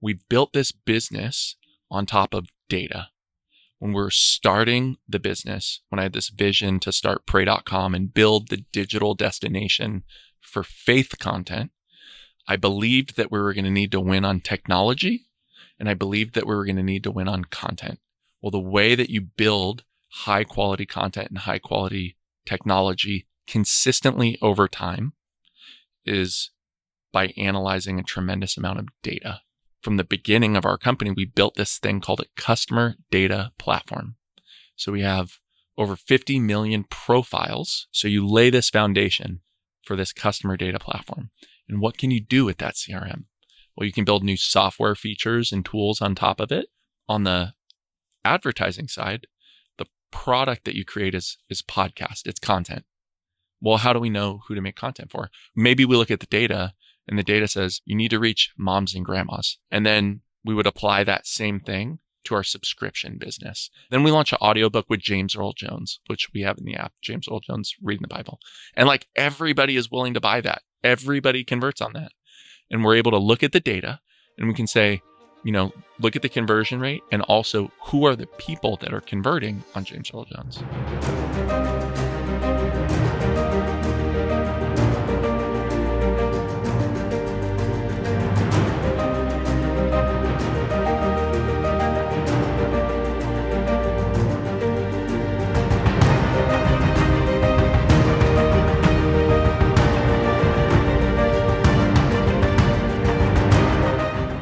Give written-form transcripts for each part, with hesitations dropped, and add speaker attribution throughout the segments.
Speaker 1: We built this business on top of data. When we were starting the business, when I had this vision to start pray.com and build the digital destination for faith content, I believed that we were going to need to win on technology, and I believed that we were going to need to win on content. Well, the way that you build high quality content and high quality technology consistently over time is by analyzing a tremendous amount of data. From the beginning of our company, we built this thing called a customer data platform. So we have over 50 million profiles. So you lay this foundation for this customer data platform. And what can you do with that CRM? Well, you can build new software features and tools on top of it. On the advertising side, the product that you create is podcast. It's content. Well, how do we know who to make content for? Maybe we look at the data and the data says you need to reach moms and grandmas. And then we would apply that same thing to our subscription business. Then we launch an audiobook with James Earl Jones, which we have in the app, James Earl Jones reading the Bible. And like everybody is willing to buy that. Everybody converts on that. And we're able to look at the data and we can say, look at the conversion rate and also who are the people that are converting on James Earl Jones.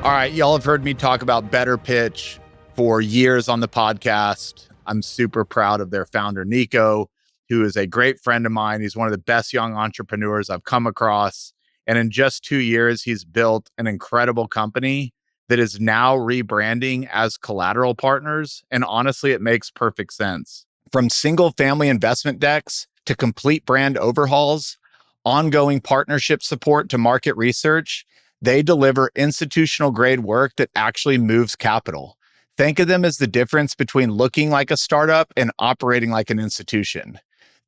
Speaker 2: All right, y'all have heard me talk about Better Pitch for years on the podcast. I'm super proud of their founder, Nico, who is a great friend of mine. He's one of the best young entrepreneurs I've come across. And in just 2 years, he's built an incredible company that is now rebranding as Collateral Partners. And honestly, it makes perfect sense. From single family investment decks to complete brand overhauls, ongoing partnership support to market research, they deliver institutional grade work that actually moves capital. Think of them as the difference between looking like a startup and operating like an institution.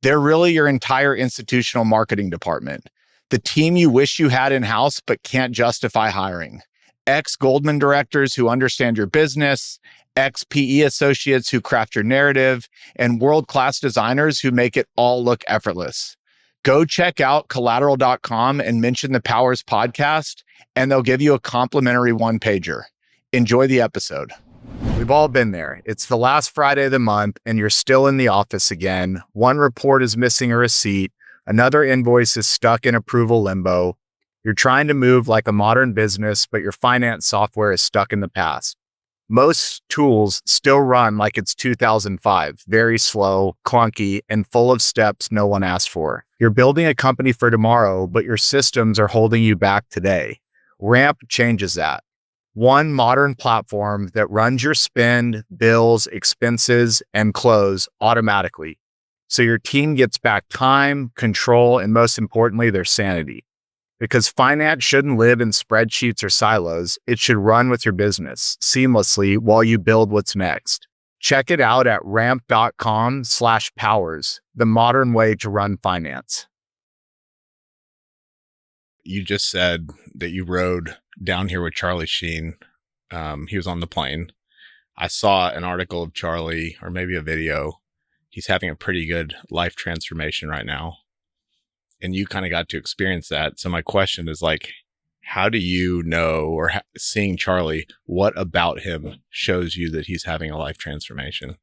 Speaker 2: They're really your entire institutional marketing department. The team you wish you had in-house but can't justify hiring. Ex-Goldman directors who understand your business, ex-PE associates who craft your narrative, and world-class designers who make it all look effortless. Go check out collateral.com and mention the Powers podcast, and they'll give you a complimentary one-pager. Enjoy the episode. We've all been there. It's the last Friday of the month, and you're still in the office again. One report is missing a receipt. Another invoice is stuck in approval limbo. You're trying to move like a modern business, but your finance software is stuck in the past. Most tools still run like it's 2005, very slow, clunky, and full of steps no one asked for. You're building a company for tomorrow, but your systems are holding you back today. Ramp changes that. One modern platform that runs your spend, bills, expenses, and close automatically. So your team gets back time, control, and most importantly, their sanity. Because finance shouldn't live in spreadsheets or silos. It should run with your business seamlessly while you build what's next. Check it out at ramp.com/powers, the modern way to run finance.
Speaker 3: You just said that you rode down here with Charlie Sheen. He was on the plane. I saw an article of Charlie, or maybe a video. He's having a pretty good life transformation right now. And you kind of got to experience that. So my question is like, how do you know, or seeing Charlie, what about him shows you that he's having a life transformation?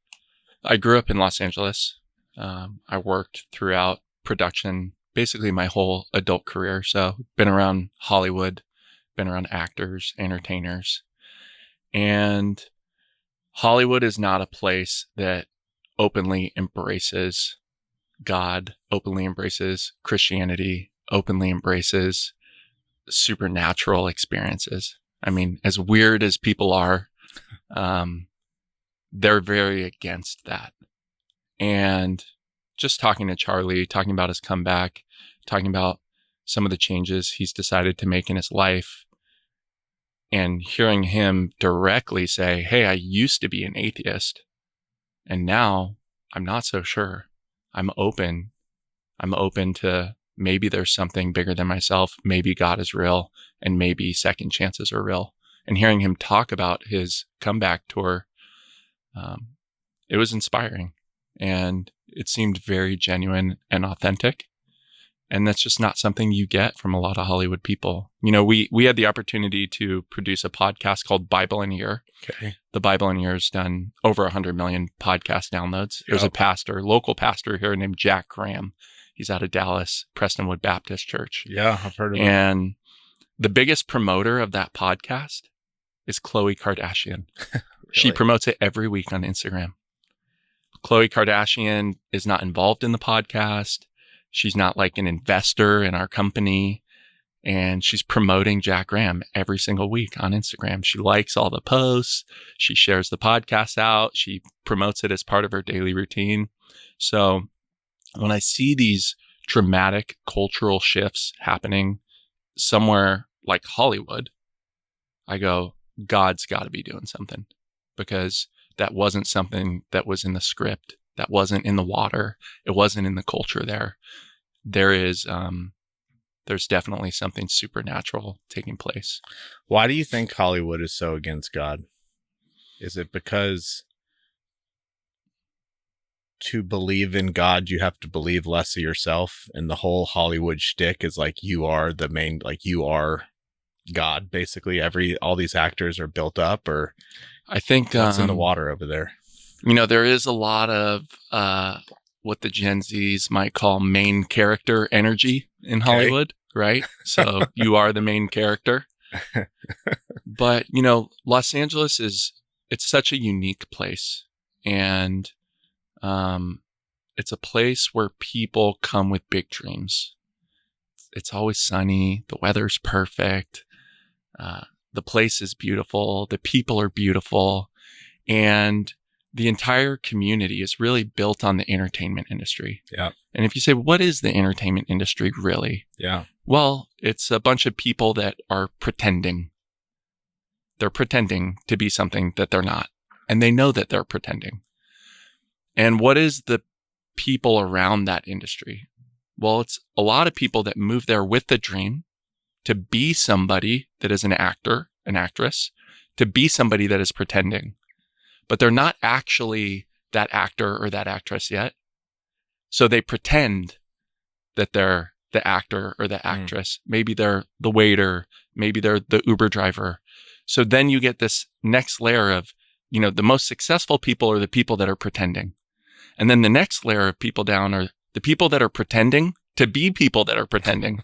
Speaker 1: I grew up in Los Angeles. I worked throughout production, basically my whole adult career. So been around Hollywood, been around actors, entertainers. And Hollywood is not a place that openly embraces God, openly embraces Christianity, openly embraces supernatural experiences. I mean, as weird as people are, they're very against that. And just talking to Charlie, talking about his comeback, talking about some of the changes he's decided to make in his life, and hearing him directly say, hey, I used to be an atheist, and now I'm not so sure. I'm open to maybe there's something bigger than myself. Maybe God is real, and maybe second chances are real. and hearing him talk about his comeback tour, it was inspiring, and it seemed very genuine and authentic. And that's just not something you get from a lot of Hollywood people. You know, we had the opportunity to produce a podcast called Bible in a Year.
Speaker 3: Okay.
Speaker 1: The Bible in a Year has done over 100 million podcast downloads. There's a local pastor here named Jack Graham. He's out of Dallas, Prestonwood Baptist Church.
Speaker 3: Yeah, I've heard of him.
Speaker 1: And the biggest promoter of that podcast is Khloe Kardashian.
Speaker 3: Really?
Speaker 1: She promotes it every week on Instagram. Khloe Kardashian is not involved in the podcast. She's not like an investor in our company. And she's promoting Jack Graham every single week on Instagram. She likes all the posts. She shares the podcast out. She promotes it as part of her daily routine. So when I see these dramatic cultural shifts happening somewhere like Hollywood, I go, God's got to be doing something, because that wasn't something that was in the script. That wasn't in the water. It wasn't in the culture there. There's definitely something supernatural taking place.
Speaker 3: Why do you think Hollywood is so against God? Is it because to believe in God, you have to believe less of yourself, and the whole Hollywood shtick is like you are the main, like you are God, basically? All these actors are built up, or
Speaker 1: I think
Speaker 3: what's in the water over there?
Speaker 1: You know, there is a lot of what the Gen Zs might call main character energy in Hollywood, right? So you are the main character. But, you know, Los Angeles it's such a unique place. And it's a place where people come with big dreams. It's always sunny. The weather's perfect. The place is beautiful. The people are beautiful. And the entire community is really built on the entertainment industry.
Speaker 3: Yeah.
Speaker 1: And if you say, what is the entertainment industry really?
Speaker 3: Yeah.
Speaker 1: Well, it's a bunch of people that are pretending. They're pretending to be something that they're not. And they know that they're pretending. And what is the people around that industry? Well, it's a lot of people that move there with the dream to be somebody that is an actor, an actress, to be somebody that is pretending. But they're not actually that actor or that actress yet. So they pretend that they're the actor or the actress. Maybe they're the waiter. Maybe they're the Uber driver. So then you get this next layer of, you know, the most successful people are the people that are pretending. And then the next layer of people down are the people that are pretending to be people that are pretending.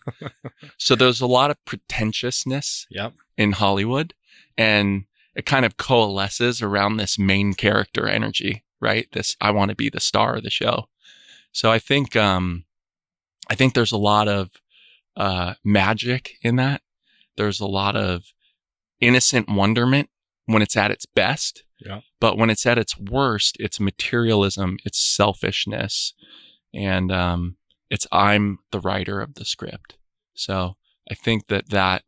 Speaker 1: So there's a lot of pretentiousness in Hollywood. And it kind of coalesces around this main character energy, right? This, I want to be the star of the show. So I think there's a lot of magic in that. There's a lot of innocent wonderment when it's at its best.
Speaker 3: Yeah.
Speaker 1: But when it's at its worst, it's materialism, it's selfishness, and it's I'm the writer of the script. So I think that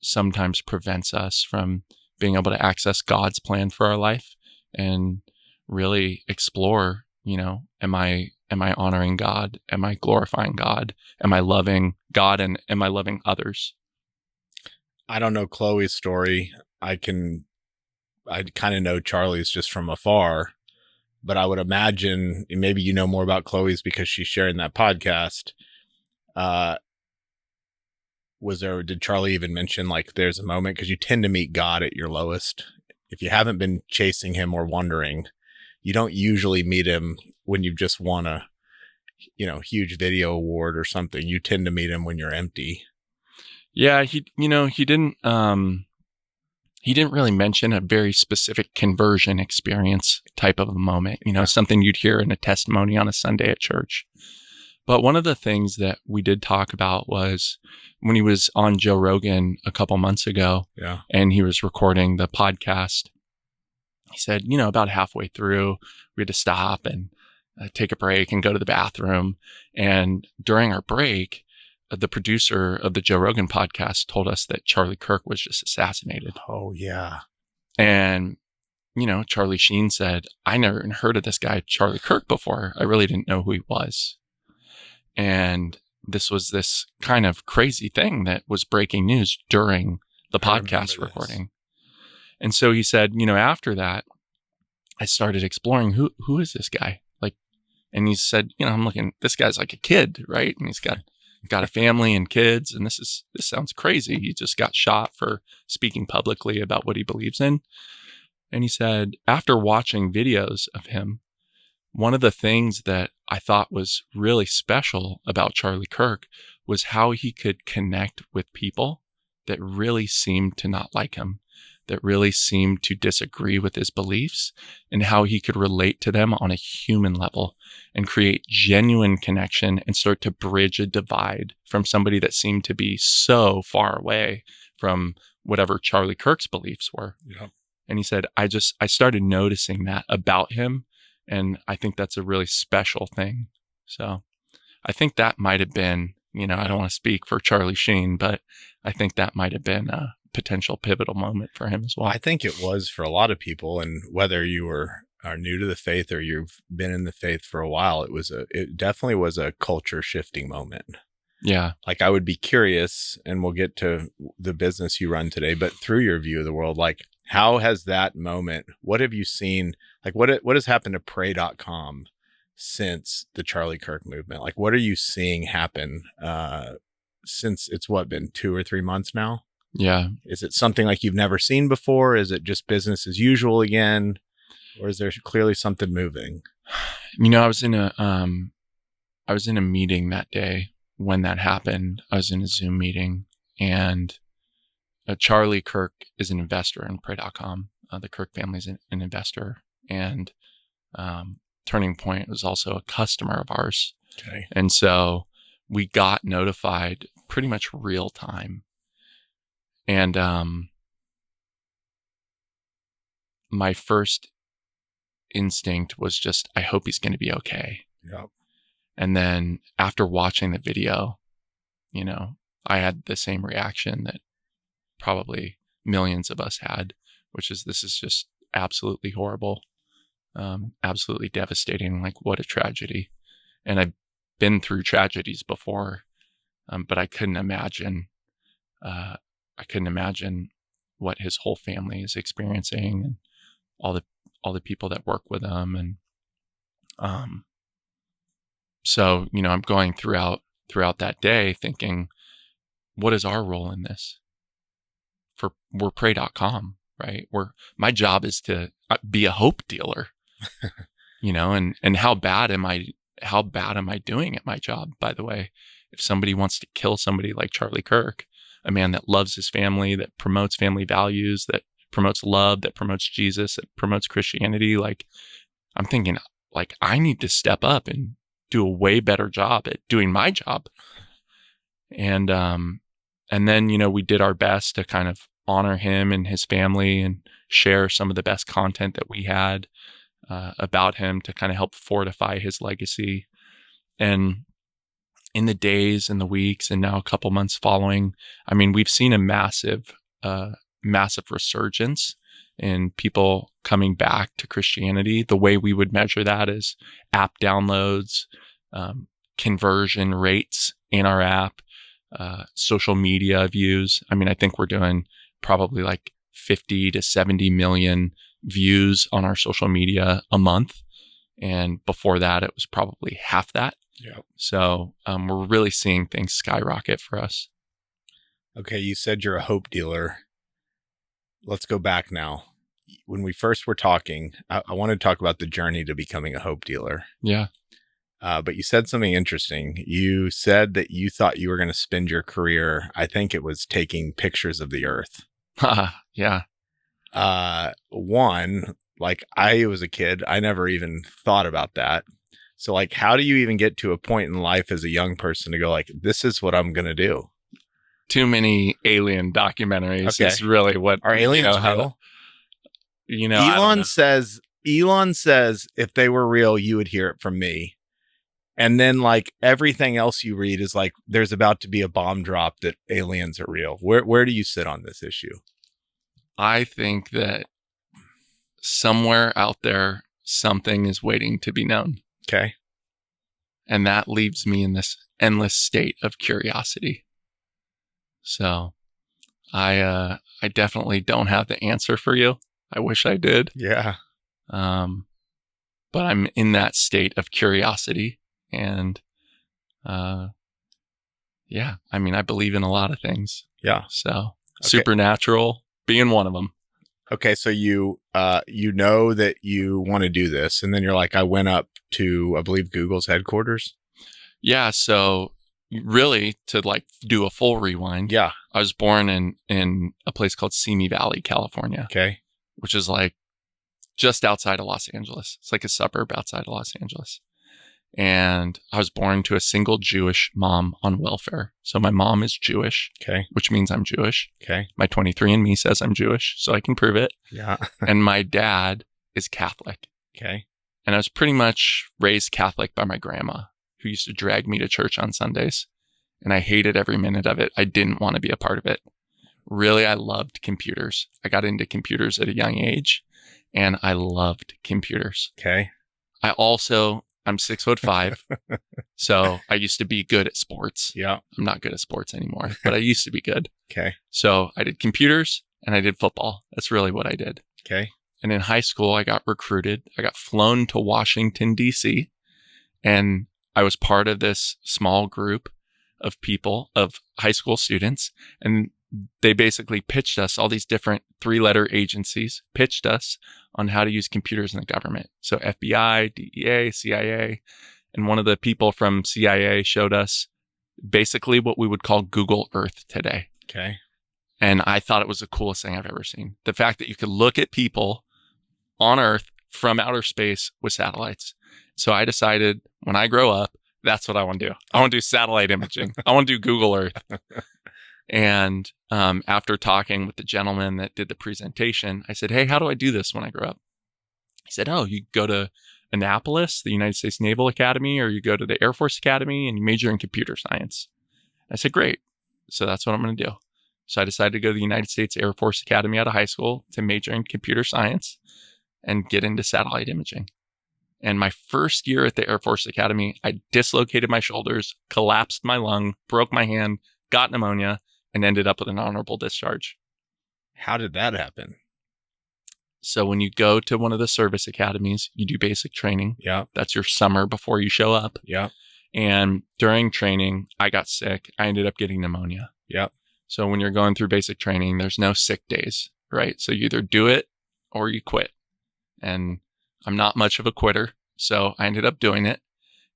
Speaker 1: sometimes prevents us from being able to access God's plan for our life and really explore, you know, am I honoring God? Am I glorifying God? Am I loving God? And am I loving others?
Speaker 3: I don't know Chloe's story. I kind of know Charlie's just from afar, but I would imagine, maybe you know more about Chloe's because she's sharing that podcast. Did Charlie even mention like there's a moment, because you tend to meet God at your lowest. If you haven't been chasing him or wondering, you don't usually meet him when you've just won a, you know, huge video award or something. You tend to meet him when you're empty.
Speaker 1: Yeah. He didn't really mention a very specific conversion experience type of a moment, you know, something you'd hear in a testimony on a Sunday at church. But one of the things that we did talk about was when he was on Joe Rogan a couple months ago, and he was recording the podcast, he said, you know, about halfway through, we had to stop and take a break and go to the bathroom. And during our break, the producer of the Joe Rogan podcast told us that Charlie Kirk was just assassinated.
Speaker 3: Oh, yeah.
Speaker 1: And, you know, Charlie Sheen said, I never heard of this guy, Charlie Kirk, before. I really didn't know who he was. And this was this kind of crazy thing that was breaking news during the
Speaker 3: I remember
Speaker 1: podcast
Speaker 3: this.
Speaker 1: recording. And so he said, after that, I started exploring who is this guy? Like, and he said, I'm looking, this guy's like a kid, right? And he's got a family and kids, and this sounds crazy. He just got shot for speaking publicly about what he believes in. And he said, after watching videos of him, one of the things that I thought was really special about Charlie Kirk was how he could connect with people that really seemed to not like him, that really seemed to disagree with his beliefs, and how he could relate to them on a human level and create genuine connection and start to bridge a divide from somebody that seemed to be so far away from whatever Charlie Kirk's beliefs were.
Speaker 3: Yeah.
Speaker 1: And he said, I started noticing that about him. And I think that's a really special thing. So I think that might have been, I don't want to speak for Charlie Sheen, but I think that might have been a potential pivotal moment for him as well.
Speaker 3: I think it was for a lot of people. And whether you are new to the faith or you've been in the faith for a while, it definitely was a culture shifting moment.
Speaker 1: Yeah.
Speaker 3: Like, I would be curious, and we'll get to the business you run today, but through your view of the world, like, how has that moment, what have you seen? Like, what has happened to pray.com since the Charlie Kirk movement? Like, what are you seeing happen since it's been 2 or 3 months now?
Speaker 1: Yeah.
Speaker 3: Is it something like you've never seen before? Is it just business as usual again? Or is there clearly something moving?
Speaker 1: I was in a meeting that day when that happened. I was in a Zoom meeting, and Charlie Kirk is an investor in pray.com. The Kirk family is an investor, and Turning Point was also a customer of ours.
Speaker 3: Okay.
Speaker 1: And so we got notified pretty much real time. And my first instinct was just, I hope he's going to be okay.
Speaker 3: Yep.
Speaker 1: And then after watching the video, I had the same reaction that probably millions of us had, which is, this is just absolutely horrible, absolutely devastating. Like, what a tragedy. And I've been through tragedies before, but I couldn't imagine what his whole family is experiencing, and all the people that work with him. And so, I'm going throughout that day thinking, what is our role in this? We're pray.com, right? My job is to be a hope dealer, and how bad am I doing at my job? By the way, if somebody wants to kill somebody like Charlie Kirk, a man that loves his family, that promotes family values, that promotes love, that promotes Jesus, that promotes Christianity, like, I'm thinking, like, I need to step up and do a way better job at doing my job. And then, we did our best to kind of honor him and his family and share some of the best content that we had about him to kind of help fortify his legacy. And in the days and the weeks and now a couple months following, we've seen a massive resurgence in people coming back to Christianity. The way we would measure that is app downloads, conversion rates in our app, social media views. I think we're doing probably like 50 to 70 million views on our social media a month. And before that, it was probably half that.
Speaker 3: Yeah.
Speaker 1: So we're really seeing things skyrocket for us.
Speaker 3: Okay. You said you're a hope dealer. Let's go back now. When we first were talking, I want to talk about the journey to becoming a hope dealer.
Speaker 1: Yeah.
Speaker 3: But you said something interesting. You said that you thought you were going to spend your career, I think it was taking pictures of the earth.
Speaker 1: Yeah.
Speaker 3: One, like, I was a kid, I never even thought about that. So, like, how do you even get to a point in life as a young person to go, like, this is what I'm going to do?
Speaker 1: Too many alien documentaries is really what
Speaker 3: are aliens real? Elon says if they were real, you would hear it from me. And then, like, everything else you read is like, there's about to be a bomb drop that aliens are real. Where do you sit on this issue?
Speaker 1: I think that somewhere out there, something is waiting to be known.
Speaker 3: Okay.
Speaker 1: And that leaves me in this endless state of curiosity. So I definitely don't have the answer for you. I wish I did.
Speaker 3: Yeah.
Speaker 1: But I'm in that state of curiosity and, yeah, I mean, I believe in a lot of things.
Speaker 3: Yeah.
Speaker 1: So supernatural being one of them.
Speaker 3: Okay. So you know that you want to do this, and then you're like, I went up to, I believe, Google's headquarters.
Speaker 1: Yeah. So really to like do a full rewind.
Speaker 3: Yeah.
Speaker 1: I was born in a place called Simi Valley, California.
Speaker 3: Okay.
Speaker 1: Which is like just outside of Los Angeles. It's like a suburb outside of Los Angeles. And I was born to a single Jewish mom on welfare. So my mom is Jewish,
Speaker 3: Okay.
Speaker 1: which means I'm Jewish.
Speaker 3: Okay.
Speaker 1: My 23andMe says I'm Jewish, so I can prove it.
Speaker 3: Yeah.
Speaker 1: And my dad is Catholic.
Speaker 3: Okay.
Speaker 1: And I was pretty much raised Catholic by my grandma, who used to drag me to church on Sundays. And I hated every minute of it. I didn't want to be a part of it. Really, I loved computers. I got into computers at a young age, and I loved computers.
Speaker 3: Okay.
Speaker 1: I'm 6'5", so I used to be good at sports.
Speaker 3: Yeah.
Speaker 1: I'm not good at sports anymore, but I used to be good.
Speaker 3: Okay.
Speaker 1: So I did computers and I did football. That's really what I did.
Speaker 3: Okay.
Speaker 1: And in high school, I got recruited. I got flown to Washington, D.C., and I was part of this small group of people, of high school students, and they basically pitched us, all these different 3-letter agencies pitched us on how to use computers in the government. So FBI, DEA, CIA, and one of the people from CIA showed us basically what we would call Google Earth today.
Speaker 3: Okay.
Speaker 1: And I thought it was the coolest thing I've ever seen. The fact that you could look at people on Earth from outer space with satellites. So I decided when I grow up, that's what I want to do. I want to do satellite imaging. I want to do Google Earth. And after talking with the gentleman that did the presentation, I said, hey, how do I do this when I grow up? He said, oh, you go to Annapolis, the United States Naval Academy, or you go to the Air Force Academy and you major in computer science. I said, great. So that's what I'm going to do. So I decided to go to the United States Air Force Academy out of high school to major in computer science and get into satellite imaging. And my first year at the Air Force Academy, I dislocated my shoulders, collapsed my lung, broke my hand, got pneumonia, and ended up with an honorable discharge.
Speaker 3: How did that happen?
Speaker 1: So when you go to one of the service academies, you do basic training.
Speaker 3: Yeah.
Speaker 1: That's your summer before you show up.
Speaker 3: Yeah.
Speaker 1: And during training, I got sick. I ended up getting pneumonia.
Speaker 3: Yeah.
Speaker 1: So when you're going through basic training, there's no sick days, right? So you either do it or you quit. And I'm not much of a quitter. So I ended up doing it.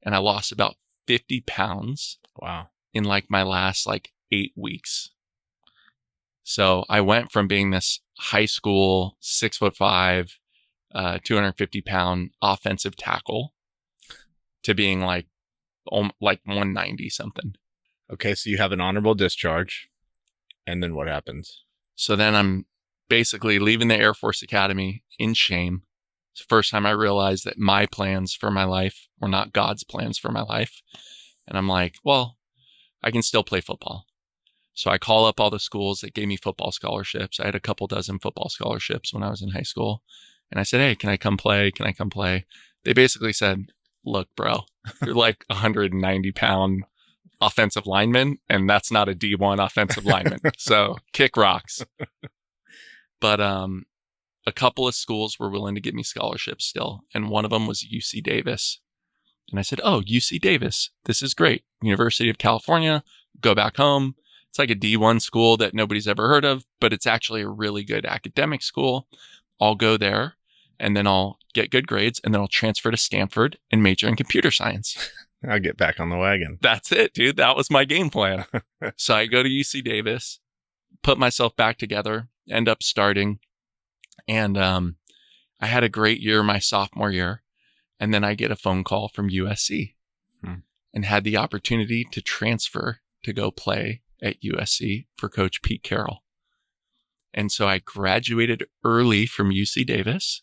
Speaker 1: And I lost about 50 pounds.
Speaker 3: Wow.
Speaker 1: In like my last 8 weeks. So I went from being this high school 6'5", 250-pound offensive tackle to being like 190 something.
Speaker 3: Okay, so you have an honorable discharge, and then what happens?
Speaker 1: So then I'm basically leaving the Air Force Academy in shame. It's the first time I realized that my plans for my life were not God's plans for my life. And I'm like, well, I can still play football. So I call up all the schools that gave me football scholarships. I had a couple dozen football scholarships when I was in high school. And I said, hey, can I come play? Can I come play? They basically said, look, bro, you're like 190-pound offensive lineman, and that's not a D1 offensive lineman. So kick rocks. But a couple of schools were willing to give me scholarships still. And one of them was UC Davis. And I said, oh, UC Davis, this is great. University of California, go back home. It's like a D1 school that nobody's ever heard of, but it's actually a really good academic school. I'll go there and then I'll get good grades and then I'll transfer to Stanford and major in computer science.
Speaker 3: I'll get back on the wagon.
Speaker 1: That's it, dude. That was my game plan. So I go to UC Davis, put myself back together, end up starting. And I had a great year my sophomore year. And then I get a phone call from USC and had the opportunity to transfer to go play at USC for Coach Pete Carroll. And so I graduated early from UC Davis,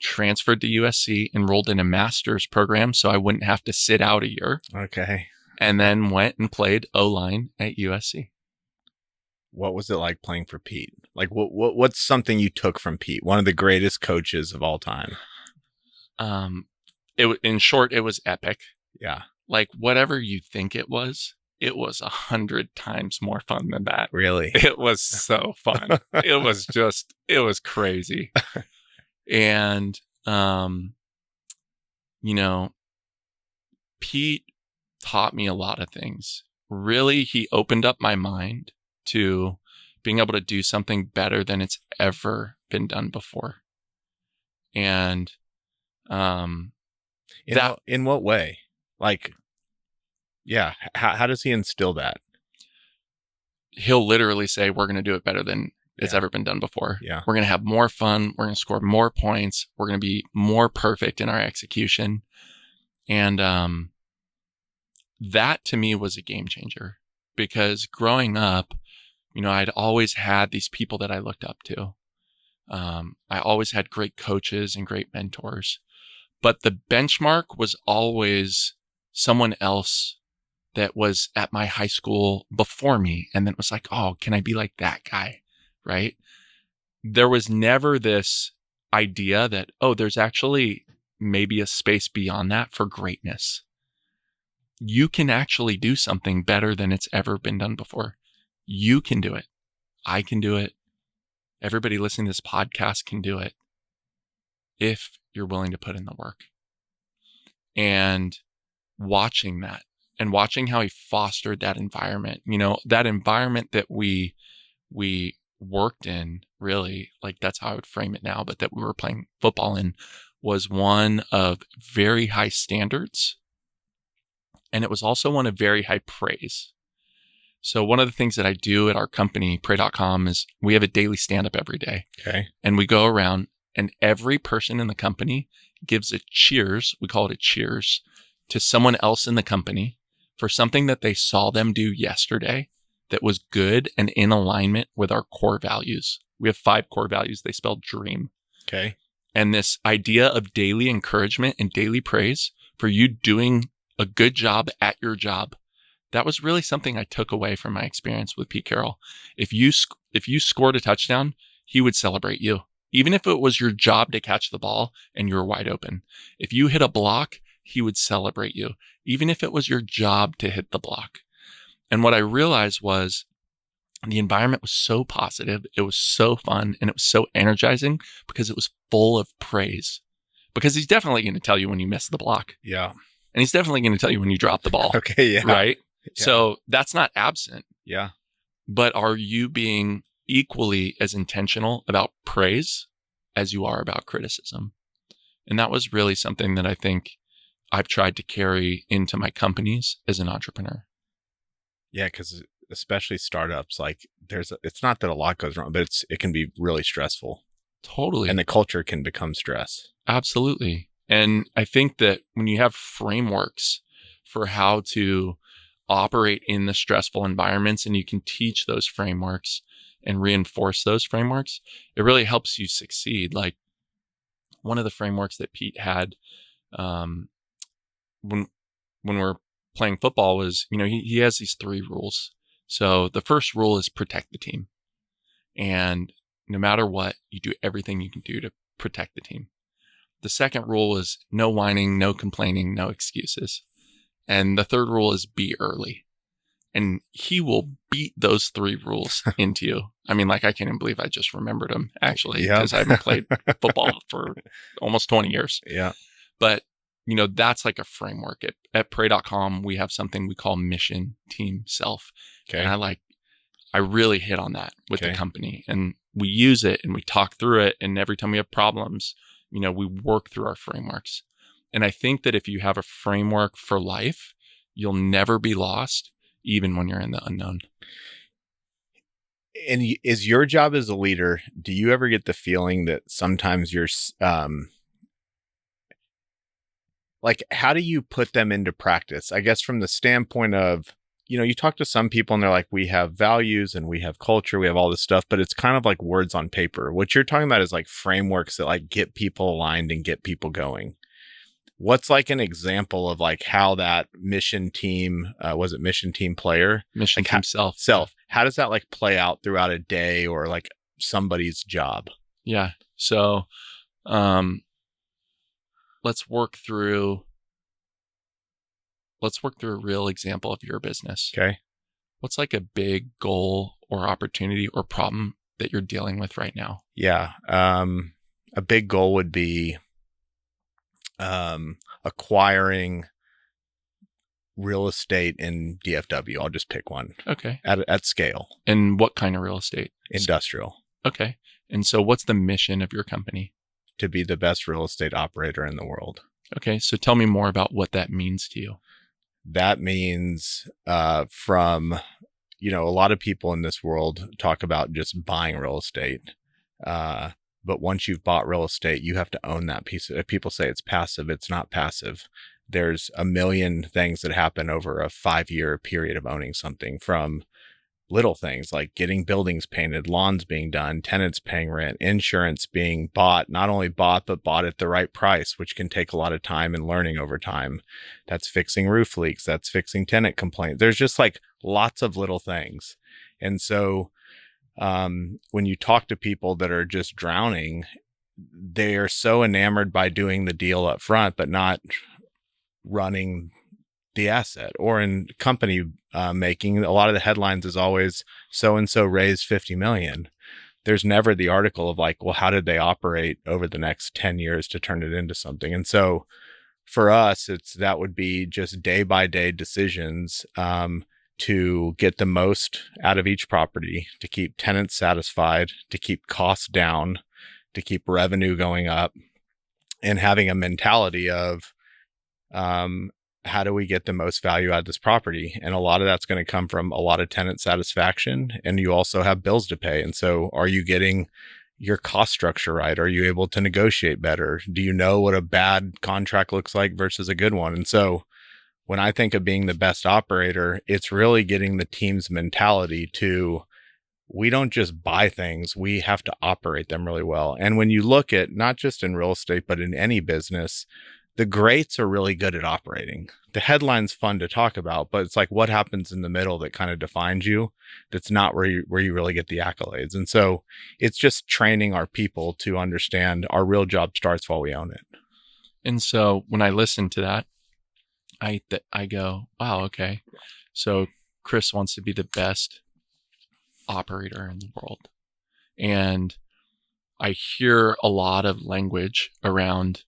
Speaker 1: transferred to USC, enrolled in a master's program so I wouldn't have to sit out a year.
Speaker 3: Okay.
Speaker 1: And then went and played O-line at USC.
Speaker 3: What was it like playing for Pete? Like what's something you took from Pete, one of the greatest coaches of all time?
Speaker 1: In short, it was epic.
Speaker 3: Yeah.
Speaker 1: Like whatever you think it was it was 100 times more fun than that.
Speaker 3: Really?
Speaker 1: It was so fun. It was crazy. And, Pete taught me a lot of things. Really, he opened up my mind to being able to do something better than it's ever been done before. And,
Speaker 3: in what way? Like, yeah. How does he instill that?
Speaker 1: He'll literally say, we're going to do it better than it's ever been done before.
Speaker 3: Yeah.
Speaker 1: We're going to have more fun. We're going to score more points. We're going to be more perfect in our execution. And that to me was a game changer, because growing up, I'd always had these people that I looked up to. I always had great coaches and great mentors, but the benchmark was always someone else that was at my high school before me. And then it was like, oh, can I be like that guy? Right? There was never this idea that, oh, there's actually maybe a space beyond that for greatness. You can actually do something better than it's ever been done before. You can do it. I can do it. Everybody listening to this podcast can do it if you're willing to put in the work. And watching that and watching how he fostered that environment, that environment that we worked in, really, like that's how I would frame it now, but that we were playing football in, was one of very high standards. And it was also one of very high praise. So one of the things that I do at our company, pray.com, is we have a daily stand-up every day.
Speaker 3: Okay.
Speaker 1: And we go around and every person in the company gives a cheers, we call it a cheers, to someone else in the company for something that they saw them do yesterday that was good and in alignment with our core values. We have 5 core values. They spell DREAM.
Speaker 3: Okay.
Speaker 1: And this idea of daily encouragement and daily praise for you doing a good job at your job, that was really something I took away from my experience with Pete Carroll. If you scored a touchdown, he would celebrate you, even if it was your job to catch the ball and you were wide open. If you hit a block, he would celebrate you, even if it was your job to hit the block. And what I realized was the environment was so positive, it was so fun, and it was so energizing because it was full of praise. Because he's definitely going to tell you when you miss the block.
Speaker 3: Yeah.
Speaker 1: And he's definitely going to tell you when you drop the ball.
Speaker 3: Okay. Yeah.
Speaker 1: Right?
Speaker 3: Yeah.
Speaker 1: So that's not absent.
Speaker 3: Yeah.
Speaker 1: But are you being equally as intentional about praise as you are about criticism? And that was really something that I think I've tried to carry into my companies as an entrepreneur.
Speaker 3: Yeah, because especially startups, like it's not that a lot goes wrong, but it can be really stressful.
Speaker 1: Totally.
Speaker 3: And the culture can become stress.
Speaker 1: Absolutely. And I think that when you have frameworks for how to operate in the stressful environments and you can teach those frameworks and reinforce those frameworks, it really helps you succeed. Like one of the frameworks that Pete had when we're playing football was, he has these 3 rules. So the first rule is protect the team. And no matter what, you do everything you can do to protect the team. The second rule is no whining, no complaining, no excuses. And the third rule is be early. And he will beat those 3 rules into you. I mean, like, I can't even believe I just remembered them, actually, because I haven't played football for almost 20 years.
Speaker 3: Yeah.
Speaker 1: But, that's like a framework. At pray.com, we have something we call mission, team, self.
Speaker 3: Okay.
Speaker 1: And I really hit on that with the company. And we use it and we talk through it. And every time we have problems, we work through our frameworks. And I think that if you have a framework for life, you'll never be lost, even when you're in the unknown.
Speaker 3: And is your job as a leader, do you ever get the feeling that sometimes you're, like, how do you put them into practice? I guess from the standpoint of, you talk to some people and they're like, we have values and we have culture, we have all this stuff, but it's kind of like words on paper. What you're talking about is like frameworks that like get people aligned and get people going. What's like an example of like how that mission team, was it mission team player?
Speaker 1: Mission
Speaker 3: like
Speaker 1: team self.
Speaker 3: How does that like play out throughout a day or like somebody's job?
Speaker 1: Yeah. So, let's work through let's work through a real example of your business.
Speaker 3: Okay.
Speaker 1: What's like a big goal or opportunity or problem that you're dealing with right now?
Speaker 3: Yeah. A big goal would be acquiring real estate in DFW. I'll just pick one.
Speaker 1: Okay.
Speaker 3: At scale.
Speaker 1: And what kind of real estate?
Speaker 3: Industrial.
Speaker 1: Okay. And so what's the mission of your company?
Speaker 3: To be the best real estate operator in the world.
Speaker 1: Okay. So tell me more about what that means to you.
Speaker 3: That means from, a lot of people in this world talk about just buying real estate. But once you've bought real estate, you have to own that piece. If people say it's passive, it's not passive. There's a million things that happen over a 5-year period of owning something, from little things like getting buildings painted, lawns being done, tenants paying rent, insurance being bought, not only bought, but bought at the right price, which can take a lot of time and learning over time. That's fixing roof leaks. That's fixing tenant complaints. There's just like lots of little things. And so when you talk to people that are just drowning, they are so enamored by doing the deal up front, but not running the asset. Or in company making, a lot of the headlines is always so-and-so raised 50 million. There's never the article of like, well, how did they operate over the next 10 years to turn it into something? And so for us, that would be just day by day decisions to get the most out of each property, to keep tenants satisfied, to keep costs down, to keep revenue going up, and having a mentality of how do we get the most value out of this property? And a lot of that's going to come from a lot of tenant satisfaction, and you also have bills to pay. And so are you getting your cost structure right? Are you able to negotiate better? Do you know what a bad contract looks like versus a good one? And so when I think of being the best operator, it's really getting the team's mentality to, we don't just buy things, we have to operate them really well. And when you look at, not just in real estate, but in any business, the greats are really good at operating. The headline's fun to talk about, but it's like what happens in the middle that kind of defines you. That's not where you really get the accolades. And so it's just training our people to understand our real job starts while we own it.
Speaker 1: And so when I listen to that, I go, wow, okay. So Chris wants to be the best operator in the world. And I hear a lot of language around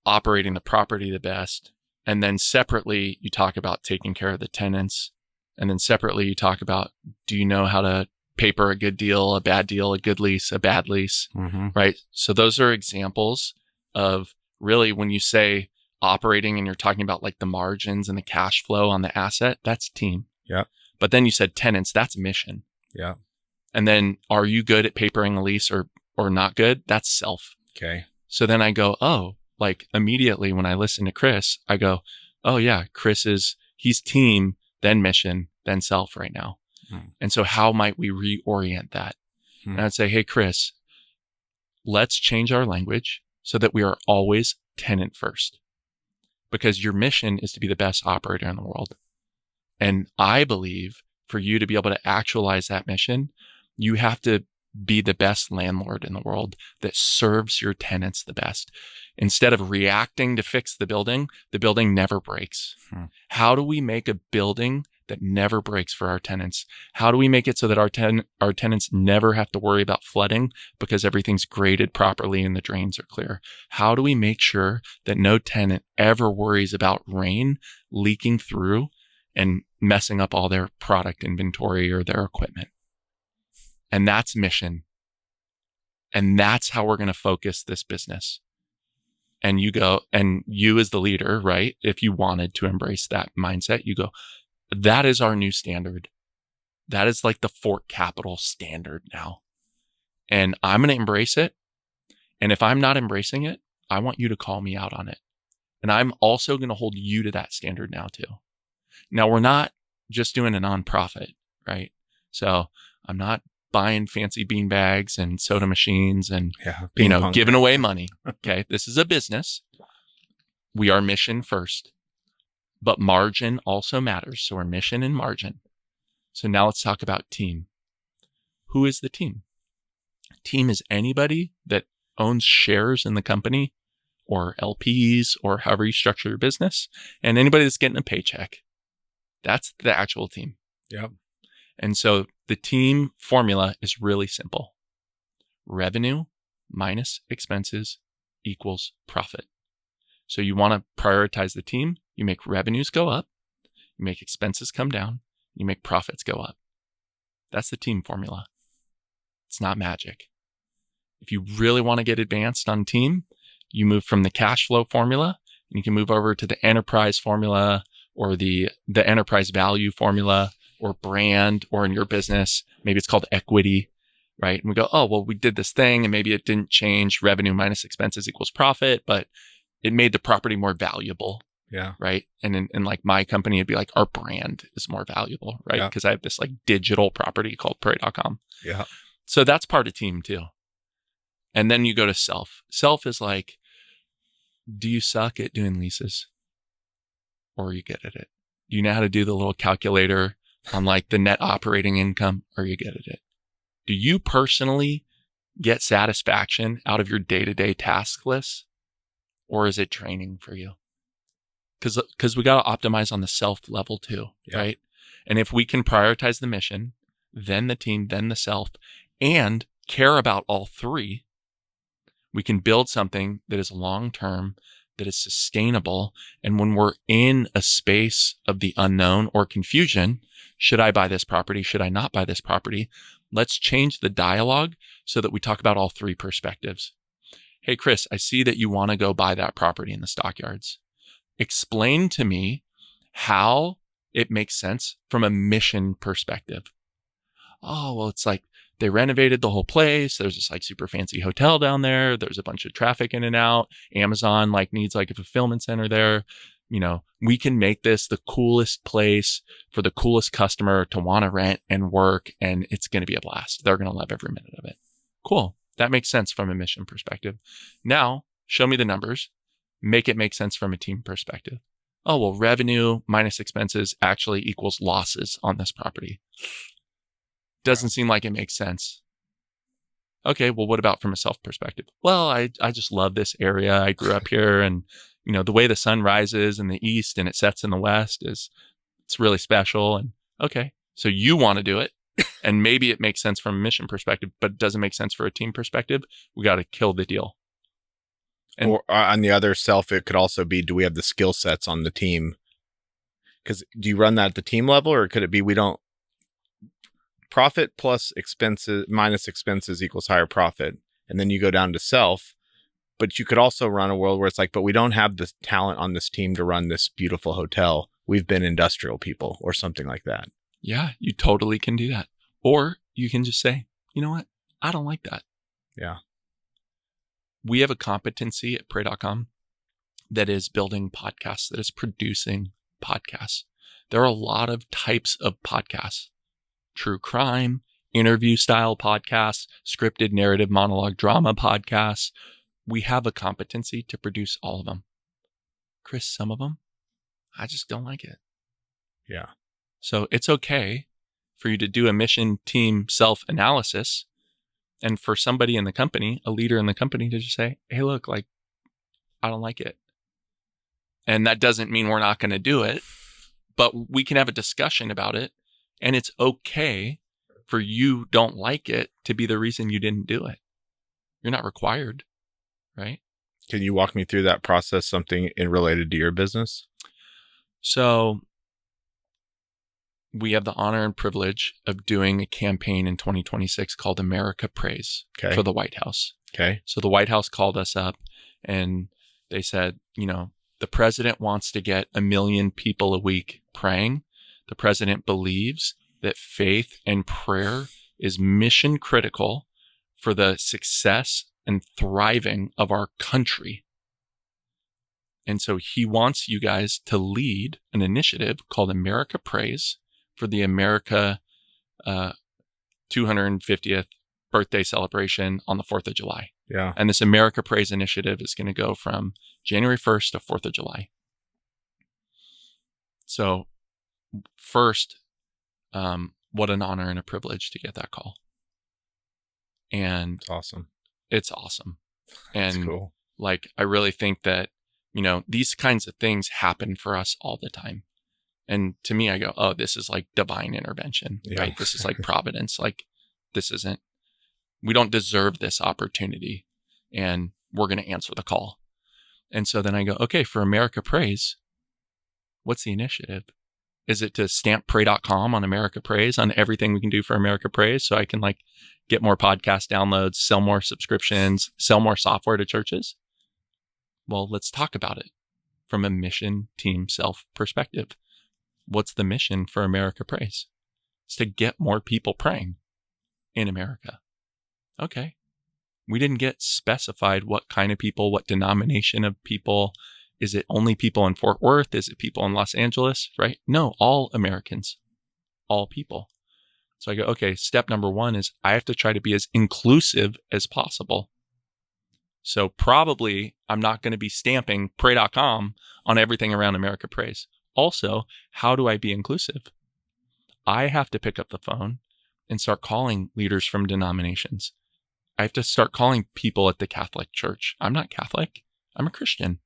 Speaker 1: operating the property the best. And then separately, you talk about taking care of the tenants. And then separately, you talk about, do you know how to paper a good deal, a bad deal, a good lease, a bad lease, right? So those are examples of really when you say operating and you're talking about like the margins and the cash flow on the asset, that's team.
Speaker 3: Yeah.
Speaker 1: But then you said tenants, that's mission.
Speaker 3: Yeah.
Speaker 1: And then are you good at papering a lease or not good? That's self.
Speaker 3: Okay.
Speaker 1: So then I go, oh, like immediately when I listen to Chris, I go, oh yeah, he's team, then mission, then self right now. And so how might we reorient that? And I'd say, hey, Chris, let's change our language so that we are always tenant first, because your mission is to be the best operator in the world. And I believe for you to be able to actualize that mission, you have to be the best landlord in the world that serves your tenants the best. Instead of reacting to fix the building never breaks. How do we make a building that never breaks for our tenants? How do we make it so that our tenants never have to worry about flooding because everything's graded properly and the drains are clear? How do we make sure that no tenant ever worries about rain leaking through and messing up all their product inventory or their equipment? And that's mission. And that's how we're going to focus this business. And you as the leader, right? If you wanted to embrace that mindset, you go, that is our new standard. That is like the Fort Capital standard now. And I'm going to embrace it. And if I'm not embracing it, I want you to call me out on it. And I'm also going to hold you to that standard now too. Now, we're not just doing a nonprofit, right? So I'm not buying fancy bean bags and soda machines and, giving away money. Okay. This is a business. We are mission first, but margin also matters. So we're mission and margin. So now let's talk about team. Who is the team? Team is anybody that owns shares in the company or LPs or however you structure your business, and anybody that's getting a paycheck. That's the actual team.
Speaker 3: Yep.
Speaker 1: And so the team formula is really simple. Revenue minus expenses equals profit. So you want to prioritize the team. You make revenues go up. You make expenses come down. You make profits go up. That's the team formula. It's not magic. If you really want to get advanced on team, you move from the cash flow formula and you can move over to the enterprise formula or the enterprise value formula or brand, or in your business, maybe it's called equity, right? And we go, oh, well, we did this thing and maybe it didn't change revenue minus expenses equals profit, but it made the property more valuable.
Speaker 3: Yeah.
Speaker 1: Right. And in like my company, it'd be like our brand is more valuable, right? Because I have this like digital property called Pray.com.
Speaker 3: Yeah.
Speaker 1: So that's part of team too. And then you go to self. Self is like, do you suck at doing leases? Or are you good at it? Do you know how to do the little calculator on like the net operating income? Or are you good at it? Do you personally get satisfaction out of your day-to-day task list? Or is it training for you? Because we got to optimize on the self level too, right? And if we can prioritize the mission, then the team, then the self, and care about all three, we can build something that is long-term, that is sustainable. And when we're in a space of the unknown or confusion, should I buy this property? Should I not buy this property? Let's change the dialogue so that we talk about all three perspectives. Hey, Chris, I see that you want to go buy that property in the stockyards. Explain to me how it makes sense from a mission perspective. Oh, well, it's like they renovated the whole place. There's this like super fancy hotel down there. There's a bunch of traffic in and out. Amazon like needs like a fulfillment center there. You know, we can make this the coolest place for the coolest customer to want to rent and work. And it's going to be a blast. They're going to love every minute of it. Cool. That makes sense from a mission perspective. Now show me the numbers. Make it make sense from a team perspective. Oh, well, revenue minus expenses actually equals losses on this property. Doesn't seem like it makes sense. Okay, well, what about from a self perspective? Well, I just love this area. I grew up here, and you know, the way the sun rises in the east and it sets in the west it's really special. And okay, so you want to do it, and maybe it makes sense from a mission perspective, but it doesn't make sense for a team perspective. We got to kill the deal. And
Speaker 3: or on the other self, it could also be, do we have the skill sets on the team? Because do you run that at the team level, or could it be we don't profit plus expenses minus expenses equals higher profit, and then you go down to self? But you could also run a world where it's like, but we don't have the talent on this team to run this beautiful hotel. We've been industrial people or something like that.
Speaker 1: Yeah, you totally can do that. Or you can just say, you know what? I don't like that.
Speaker 3: Yeah.
Speaker 1: We have a competency at Pray.com that is building podcasts, that is producing podcasts. There are a lot of types of podcasts: true crime, interview style podcasts, scripted narrative monologue drama podcasts. We have a competency to produce all of them. Chris, some of them, I just don't like it.
Speaker 3: Yeah.
Speaker 1: So it's okay for you to do a mission team self-analysis, and for somebody in the company, a leader in the company, to just say, hey, look, like, I don't like it. And that doesn't mean we're not going to do it, but we can have a discussion about it. And it's okay for you don't like it to be the reason you didn't do it. You're not required, right?
Speaker 3: Can you walk me through that process, something related to your business?
Speaker 1: So we have the honor and privilege of doing a campaign in 2026 called America Prays for the White House.
Speaker 3: Okay.
Speaker 1: So the White House called us up and they said, you know, the president wants to get 1 million people a week praying. The president believes that faith and prayer is mission critical for the success and thriving of our country. And so he wants you guys to lead an initiative called America Prays for the America 250th birthday celebration on the 4th of July.
Speaker 3: Yeah.
Speaker 1: And this America Prays initiative is going to go from January 1st to 4th of July. So first, what an honor and a privilege to get that call. And
Speaker 3: It's awesome.
Speaker 1: it's awesome. And
Speaker 3: That's cool.
Speaker 1: Like, I really think that, these kinds of things happen for us all the time. And to me, I go, oh, this is like divine intervention, right? This is like providence. Like, we don't deserve this opportunity, and we're going to answer the call. And so then I go, okay, for America Prays, what's the initiative? Is it to stamp pray.com on America Prays, on everything we can do for America Prays, so I can like get more podcast downloads, sell more subscriptions, sell more software to churches? Well, let's talk about it from a mission team self perspective. What's the mission for America Prays? It's to get more people praying in America. Okay. We didn't get specified what kind of people, what denomination of people. Is it only people in Fort Worth? Is it people in Los Angeles? Right? No, all Americans, all people. So I go, okay, step number one is I have to try to be as inclusive as possible. So probably I'm not going to be stamping pray.com on everything around America Prays. Also, how do I be inclusive? I have to pick up the phone and start calling leaders from denominations. I have to start calling people at the Catholic Church. I'm not Catholic. I'm a Christian.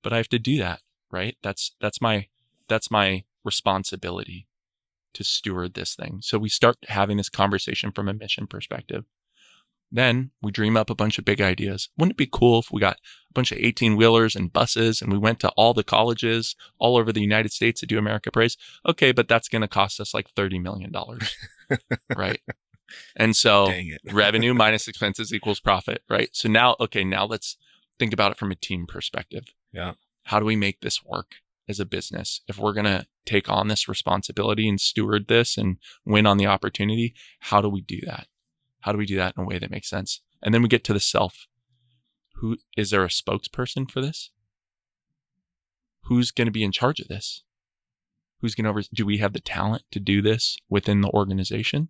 Speaker 1: But I have to do that, right? That's my responsibility to steward this thing. So we start having this conversation from a mission perspective. Then we dream up a bunch of big ideas. Wouldn't it be cool if we got a bunch of 18-wheelers and buses and we went to all the colleges all over the United States to do America Prays? Okay, but that's going to cost us like $30 million, right? And so revenue minus expenses equals profit, right? So now let's think about it from a team perspective.
Speaker 3: Yeah.
Speaker 1: How do we make this work as a business? If we're going to take on this responsibility and steward this and win on the opportunity, how do we do that? How do we do that in a way that makes sense? And then we get to the self. Who is there a spokesperson for this? Who's going to be in charge of this? Who's going to do we have the talent to do this within the organization?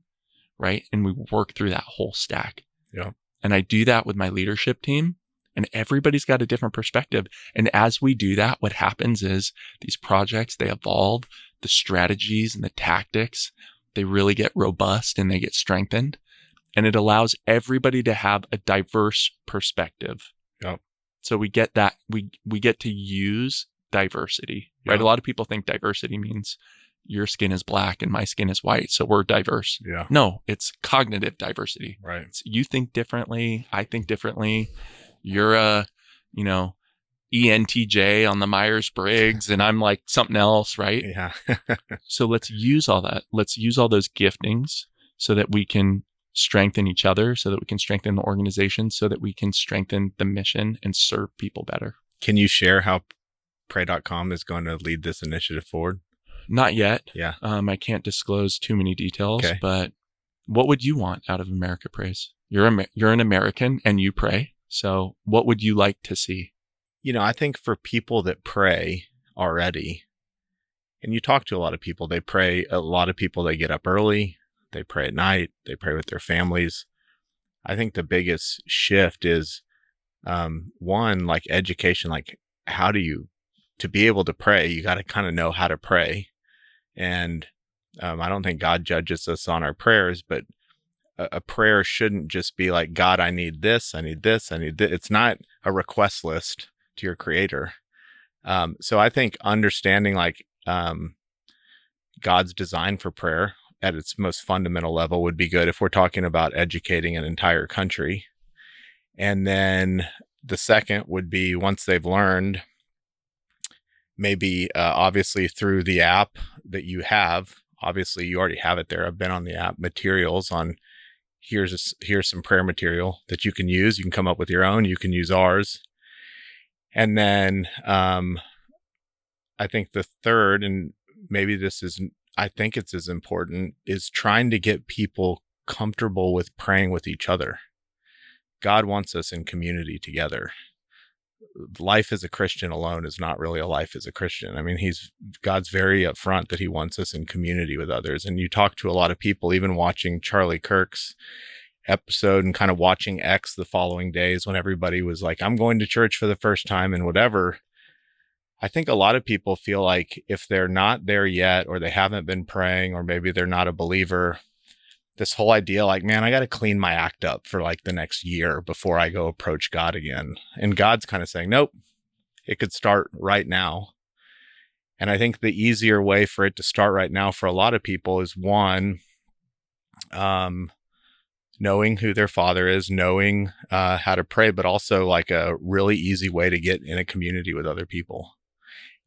Speaker 1: Right? And we work through that whole stack.
Speaker 3: Yeah.
Speaker 1: And I do that with my leadership team, and everybody's got a different perspective. And as we do that, what happens is these projects, they evolve, the strategies and the tactics, they really get robust and they get strengthened. And it allows everybody to have a diverse perspective.
Speaker 3: Yep.
Speaker 1: So we get that, we get to use diversity, right? A lot of people think diversity means your skin is black and my skin is white, so we're diverse.
Speaker 3: Yeah.
Speaker 1: No, it's cognitive diversity.
Speaker 3: Right.
Speaker 1: It's you think differently, I think differently. You're a, ENTJ on the Myers-Briggs and I'm like something else, right?
Speaker 3: Yeah.
Speaker 1: So let's use all that. Let's use all those giftings so that we can strengthen each other, so that we can strengthen the organization, so that we can strengthen the mission and serve people better.
Speaker 3: Can you share how pray.com is going to lead this initiative forward?
Speaker 1: Not yet.
Speaker 3: Yeah.
Speaker 1: I can't disclose too many details, but what would you want out of America Prays? You're an American and you pray. So what would you like to see?
Speaker 3: I think for people that pray already, and you talk to a lot of people, they pray. A lot of people, they get up early, they pray at night, they pray with their families. I think the biggest shift is, one, like education, like to be able to pray, you got to kind of know how to pray. And I don't think God judges us on our prayers, but a prayer shouldn't just be like, God, I need this, I need this, I need this. It's not a request list to your creator. So I think understanding God's design for prayer at its most fundamental level would be good if we're talking about educating an entire country. And then the second would be, once they've learned, maybe obviously through the app that you have, obviously you already have it there. I've been on the app, materials on here's some prayer material that you can use. You can come up with your own. You can use ours. And then I think the third, and maybe I think it's as important, is trying to get people comfortable with praying with each other. God wants us in community together. Life as a Christian alone is not really a life as a Christian. I mean, God's very upfront that he wants us in community with others. And you talk to a lot of people, even watching Charlie Kirk's episode and kind of watching X the following days when everybody was like, I'm going to church for the first time and whatever. I think a lot of people feel like if they're not there yet, or they haven't been praying, or maybe they're not a believer, this whole idea like, man, I got to clean my act up for like the next year before I go approach God again. And God's kind of saying, nope, it could start right now. And I think the easier way for it to start right now for a lot of people is one, knowing who their father is, knowing how to pray, but also like a really easy way to get in a community with other people.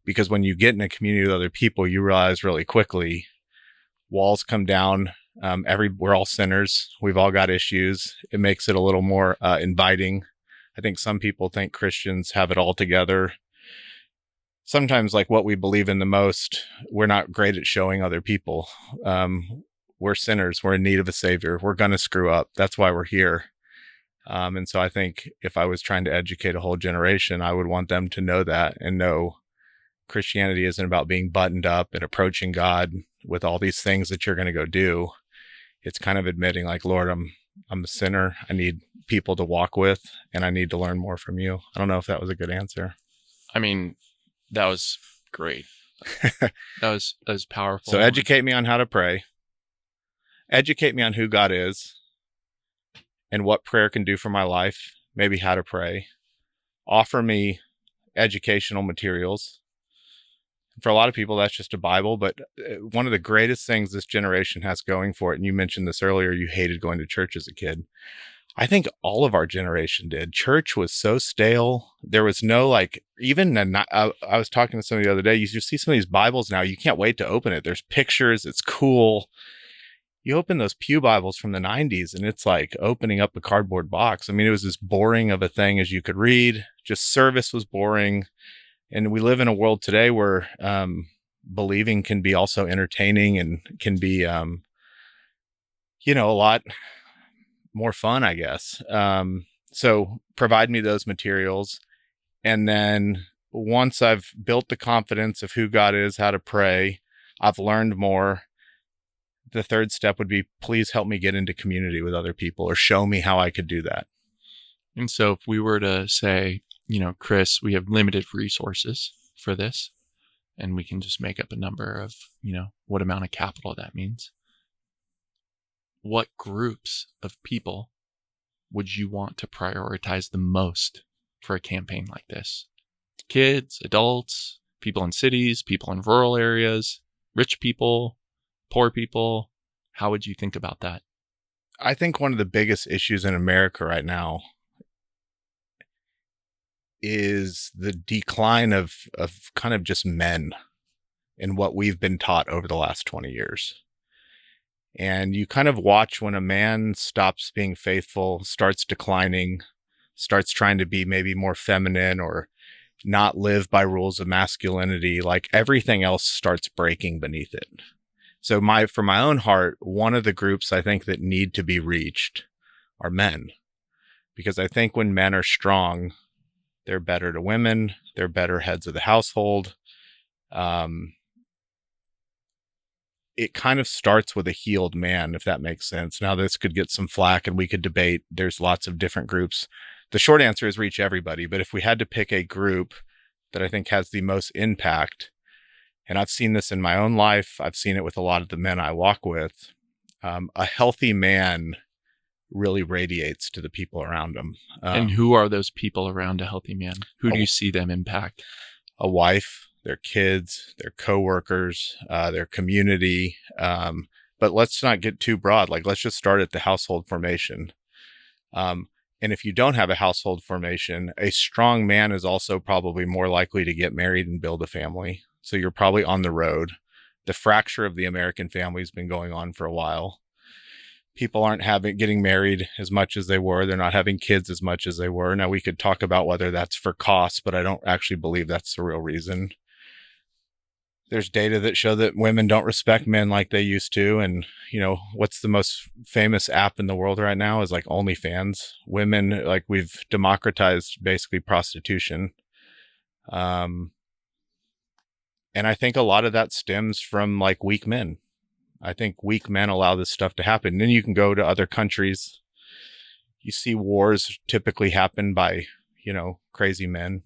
Speaker 3: Because when you get in a community with other people, you realize really quickly walls come down. We're all sinners. We've all got issues. It makes it a little more inviting. I think some people think Christians have it all together. Sometimes, like what we believe in the most, we're not great at showing other people. We're sinners. We're in need of a savior. We're going to screw up. That's why we're here. And so I think if I was trying to educate a whole generation, I would want them to know that and know Christianity isn't about being buttoned up and approaching God with all these things that you're going to go do. It's kind of admitting like, Lord, I'm a sinner. I need people to walk with, and I need to learn more from you. I don't know if that was a good answer.
Speaker 1: I mean, that was great. that was powerful.
Speaker 3: So educate me on how to pray. Educate me on who God is and what prayer can do for my life, maybe how to pray. Offer me educational materials. For a lot of people, that's just a Bible, but one of the greatest things this generation has going for it, and you mentioned this earlier, you hated going to church as a kid. I think all of our generation did. Church was so stale. There was no I was talking to somebody the other day, you just see some of these Bibles now, you can't wait to open it. There's pictures, it's cool. You open those pew Bibles from the 90s and it's like opening up a cardboard box. I mean, it was as boring of a thing as you could read. Just service was boring. And we live in a world today where believing can be also entertaining and can be, a lot more fun, I guess. So provide me those materials. And then once I've built the confidence of who God is, how to pray, I've learned more. The third step would be, please help me get into community with other people or show me how I could do that.
Speaker 1: And so if we were to say, Chris, we have limited resources for this, and we can just make up a number of, what amount of capital that means. What groups of people would you want to prioritize the most for a campaign like this? Kids, adults, people in cities, people in rural areas, rich people, poor people? How would you think about that?
Speaker 3: I think one of the biggest issues in America right now is the decline of kind of just men and what we've been taught over the last 20 years. And you kind of watch when a man stops being faithful, starts declining, starts trying to be maybe more feminine or not live by rules of masculinity, like everything else starts breaking beneath it. So for my own heart, one of the groups I think that need to be reached are men, because I think when men are strong, they're better to women, they're better heads of the household. It kind of starts with a healed man, if that makes sense. Now, this could get some flack and we could debate. There's lots of different groups. The short answer is reach everybody. But if we had to pick a group that I think has the most impact, and I've seen this in my own life, I've seen it with a lot of the men I walk with, a healthy man really radiates to the people around him.
Speaker 1: And who are those people around a healthy man? Who do you see them impact?
Speaker 3: A wife, their kids, their coworkers, their community. But let's not get too broad. Like, let's just start at the household formation. And if you don't have a household formation, a strong man is also probably more likely to get married and build a family. So you're probably on the road. The fracture of the American family has been going on for a while. People aren't getting married as much as they were. They're not having kids as much as they were. Now, we could talk about whether that's for cost, but I don't actually believe that's the real reason. There's data that show that women don't respect men like they used to. And, what's the most famous app in the world right now is like OnlyFans. Women, like, we've democratized basically prostitution. And I think a lot of that stems from like weak men. I think weak men allow this stuff to happen. And then you can go to other countries. You see wars typically happen by, crazy men.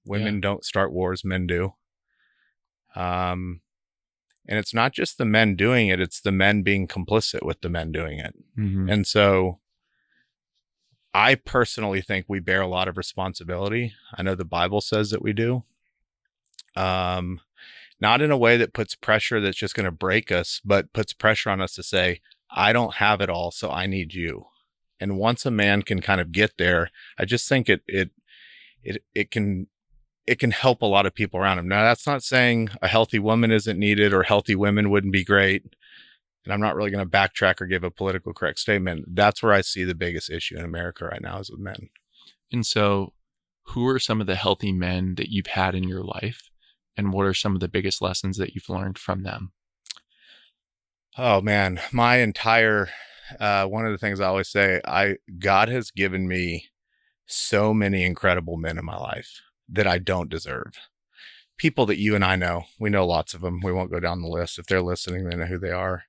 Speaker 3: Women don't start wars, men do. And And it's not just the men doing it, it's the men being complicit with the men doing it.
Speaker 1: Mm-hmm.
Speaker 3: And so I personally think we bear a lot of responsibility. I know the Bible says that we do. Not in a way that puts pressure that's just going to break us, but puts pressure on us to say, I don't have it all, so I need you. And once a man can kind of get there, I just think it can help a lot of people around him. Now, that's not saying a healthy woman isn't needed or healthy women wouldn't be great. And I'm not really going to backtrack or give a political correct statement. That's where I see the biggest issue in America right now is with men.
Speaker 1: And so who are some of the healthy men that you've had in your life? And what are some of the biggest lessons that you've learned from them?
Speaker 3: Oh man, my entire, one of the things I always say, God has given me so many incredible men in my life that I don't deserve. People that you and I know, we know lots of them. We won't go down the list. If they're listening, they know who they are.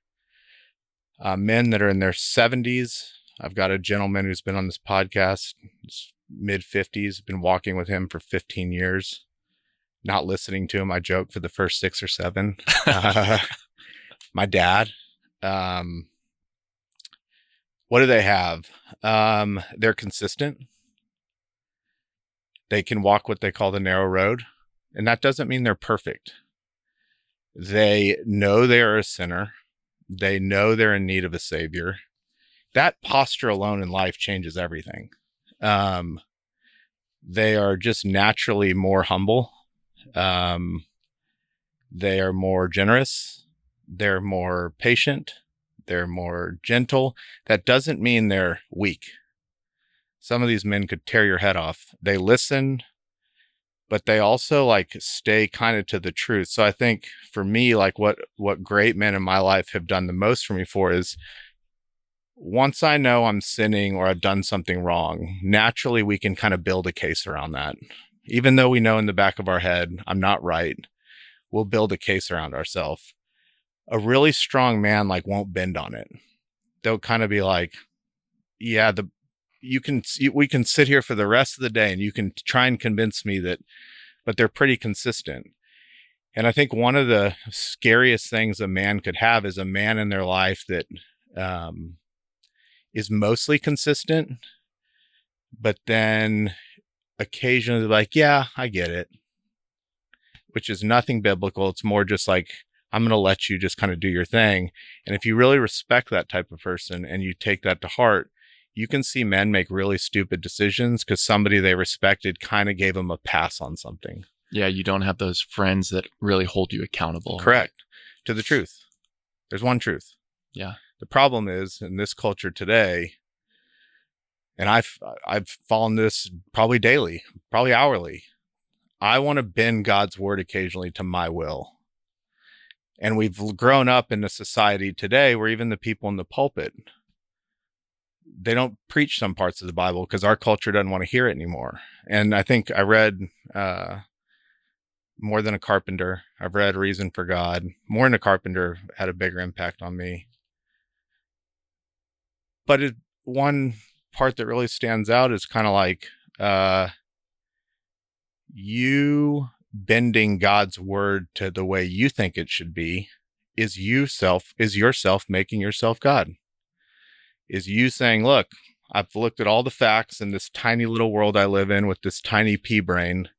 Speaker 3: Men that are in their 70s. I've got a gentleman who's been on this podcast, mid 50s, been walking with him for 15 years. Not listening to him, I joke, for the first 6 or 7. My dad. What do they have? They're consistent. They can walk what they call the narrow road. And that doesn't mean they're perfect. They know they are a sinner. They know they're in need of a savior. That posture alone in life changes everything. They are just naturally more humble. They are more generous. They're more patient. They're more gentle. That doesn't mean they're weak. Some of these men could tear your head off. They listen, but they also like stay kind of to the truth. So I think for me, like what great men in my life have done the most for me is once I know I'm sinning or I've done something wrong, naturally we can kind of build a case around that. Even though we know in the back of our head, I'm not right, we'll build a case around ourselves. A really strong man like won't bend on it. They'll kind of be like, yeah, we can sit here for the rest of the day and you can try and convince me that, but they're pretty consistent. And I think one of the scariest things a man could have is a man in their life that is mostly consistent, but then occasionally like, yeah, I get it, which is nothing biblical. It's more just like, I'm going to let you just kind of do your thing. And if you really respect that type of person and you take that to heart, you can see men make really stupid decisions because somebody they respected kind of gave them a pass on something.
Speaker 1: Yeah, you don't have those friends that really hold you accountable.
Speaker 3: Correct. To the truth. There's one truth.
Speaker 1: Yeah.
Speaker 3: The problem is in this culture today, and I've fallen this probably daily, probably hourly. I want to bend God's word occasionally to my will. And we've grown up in a society today where even the people in the pulpit, they don't preach some parts of the Bible because our culture doesn't want to hear it anymore. And I think I read More Than a Carpenter. I've read Reason for God. More Than a Carpenter had a bigger impact on me. But one part that really stands out is kind of like you bending God's word to the way you think it should be is yourself making yourself God. Is you saying, look, I've looked at all the facts in this tiny little world I live in with this tiny pea brain,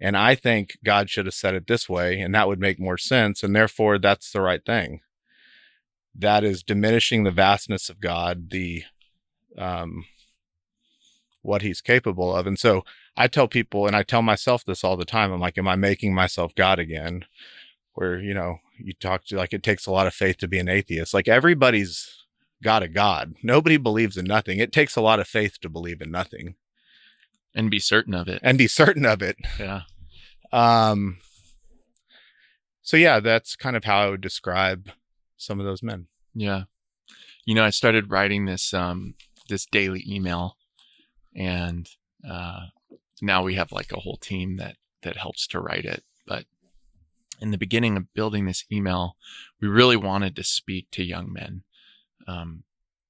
Speaker 3: and I think God should have said it this way, and that would make more sense, and therefore that's the right thing. That is diminishing the vastness of God, the what he's capable of. And so I tell people, and I tell myself this all the time, I'm like, am I making myself God again? Where, you talk to like, it takes a lot of faith to be an atheist. Like everybody's got a God. Nobody believes in nothing. It takes a lot of faith to believe in nothing.
Speaker 1: And be certain of it. Yeah.
Speaker 3: So yeah, that's kind of how I would describe some of those men.
Speaker 1: Yeah. I started writing this daily email, and now we have like a whole team that helps to write it. But in the beginning of building this email, we really wanted to speak to young men,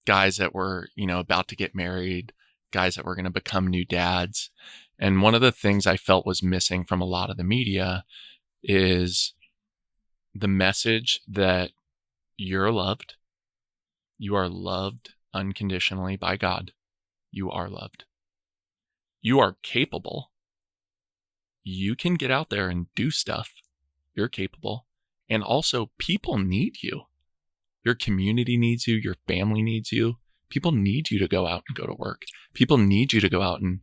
Speaker 1: guys that were, about to get married, guys that were going to become new dads. And one of the things I felt was missing from a lot of the media is the message that you're loved, you are loved unconditionally by God. You are loved. You are capable. You can get out there and do stuff. You're capable. And also, people need you. Your community needs you. Your family needs you. People need you to go out and go to work. People need you to go out and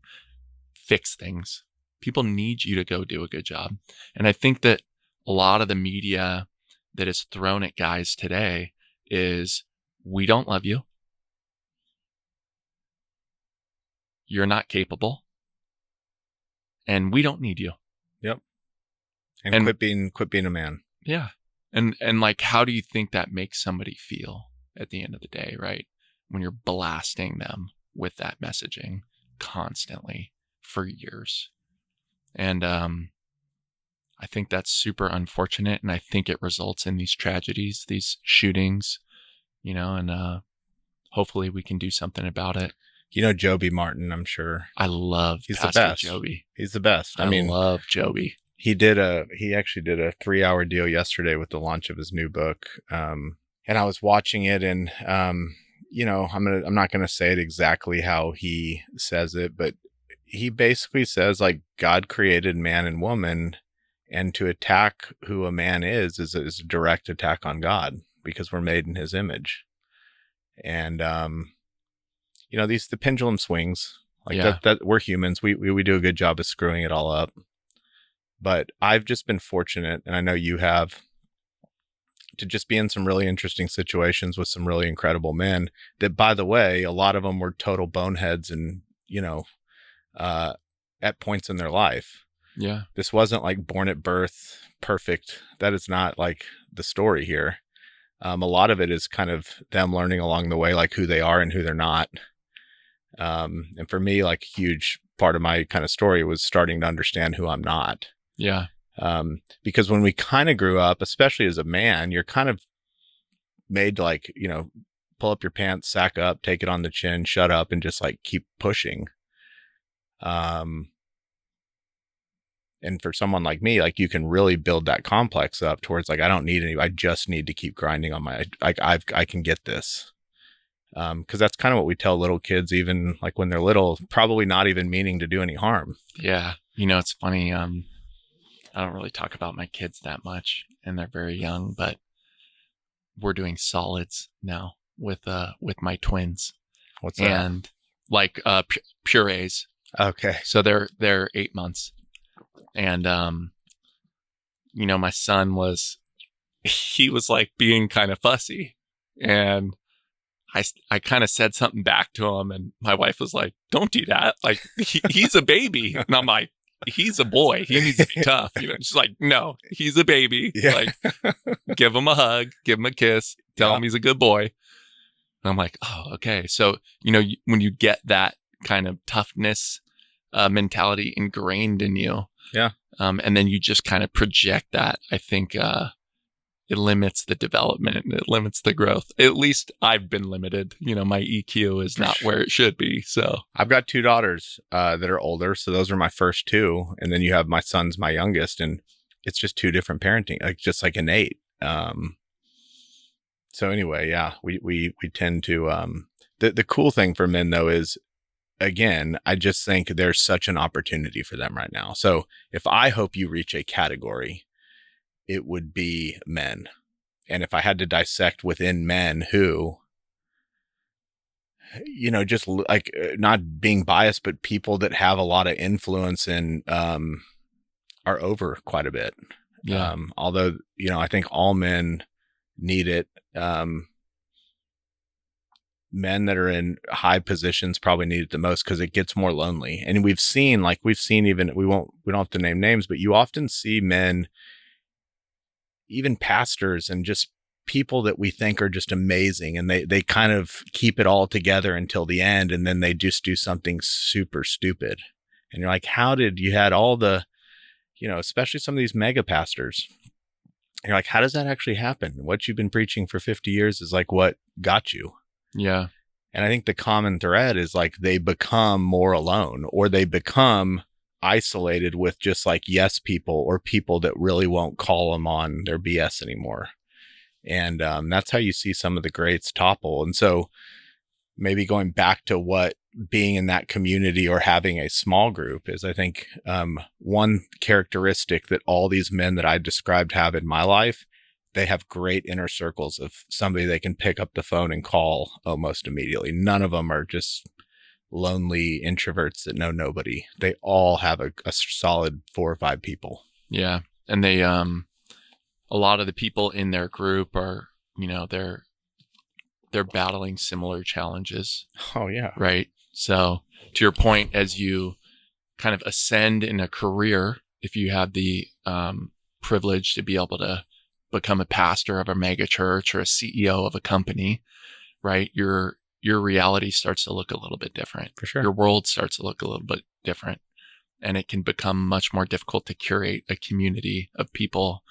Speaker 1: fix things. People need you to go do a good job. And I think that a lot of the media that is thrown at guys today is, we don't love you. You're not capable. And we don't need you.
Speaker 3: Yep. And quit being a man.
Speaker 1: Yeah. And like, how do you think that makes somebody feel at the end of the day, right? When you're blasting them with that messaging constantly for years. And I think that's super unfortunate. And I think it results in these tragedies, these shootings, and hopefully we can do something about it.
Speaker 3: You know Joby Martin, I'm sure.
Speaker 1: I love
Speaker 3: He's
Speaker 1: Pastor
Speaker 3: the best.
Speaker 1: Joby.
Speaker 3: He's the best.
Speaker 1: I love Joby.
Speaker 3: He actually did a 3-hour deal yesterday with the launch of his new book. And I was watching it, and I'm not going to say it exactly how he says it, but he basically says, like, God created man and woman, and to attack who a man is a direct attack on God, because we're made in his image. And the pendulum swings, like that we're humans. We do a good job of screwing it all up. But I've just been fortunate, and I know you have, to just be in some really interesting situations with some really incredible men that, by the way, a lot of them were total boneheads and, at points in their life.
Speaker 1: Yeah.
Speaker 3: This wasn't like born at birth, perfect. That is not like the story here. A lot of it is kind of them learning along the way, like who they are and who they're not. And for me, like, a huge part of my kind of story was starting to understand who I'm not.
Speaker 1: Yeah.
Speaker 3: Because when we kind of grew up, especially as a man, you're kind of made to, like, pull up your pants, sack up, take it on the chin, shut up, and just like keep pushing. And for someone like me, like, you can really build that complex up towards, like, I don't need any, I just need to keep grinding on I can get this. Cause that's kind of what we tell little kids, even like when they're little, probably not even meaning to do any harm.
Speaker 1: Yeah. It's funny. I don't really talk about my kids that much, and they're very young, but we're doing solids now with my twins.
Speaker 3: What's that?
Speaker 1: And like, purees.
Speaker 3: Okay.
Speaker 1: So they're 8 months. And, my son was like being kind of fussy, and I kind of said something back to him, and my wife was like, "Don't do that. Like, he's a baby." And I'm like, "He's a boy. He needs to be tough." She's like, "No, he's a baby.
Speaker 3: Yeah.
Speaker 1: Like, give him a hug, give him a kiss, tell him he's a good boy." And I'm like, "Oh, okay." So, when you get that kind of toughness mentality ingrained in you,
Speaker 3: yeah,
Speaker 1: and then you just kind of project that, I think it limits the development, it limits the growth. At least I've been limited. My EQ is not where it should be. So
Speaker 3: I've got 2 daughters that are older, so those are my first 2, and then you have my son's my youngest, and it's just 2 different parenting, like, just like innate. So anyway, yeah, we tend to the cool thing for men, though, is, again, I just think there's such an opportunity for them right now. So if I hope you reach a category, it would be men. And if I had to dissect within men who, just like, not being biased, but people that have a lot of influence and are over quite a bit.
Speaker 1: Yeah.
Speaker 3: Although, I think all men need it. Men that are in high positions probably need it the most, because it gets more lonely. And we've seen even, we don't have to name names, but you often see men, even pastors and just people that we think are just amazing, and they kind of keep it all together until the end, and then they just do something super stupid. And you're like, how did you had all the, especially some of these mega pastors, you're like, how does that actually happen? What you've been preaching for 50 years is like what got you.
Speaker 1: Yeah.
Speaker 3: And I think the common thread is, like, they become more alone, or they become isolated with just like yes people or people that really won't call them on their BS anymore. And that's how you see some of the greats topple. And so maybe going back to what being in that community or having a small group is, I think one characteristic that all these men that I described have in my life, they have great inner circles of somebody they can pick up the phone and call almost immediately. None of them are just lonely introverts that know nobody. They all have a solid 4 or 5 people.
Speaker 1: Yeah. And they, a lot of the people in their group are, they're battling similar challenges.
Speaker 3: Oh yeah.
Speaker 1: Right. So to your point, as you kind of ascend in a career, if you have the privilege to be able to become a pastor of a mega church or a CEO of a company, right? Your reality starts to look a little bit different.
Speaker 3: For sure.
Speaker 1: Your world starts to look a little bit different. And it can become much more difficult to curate a community of people,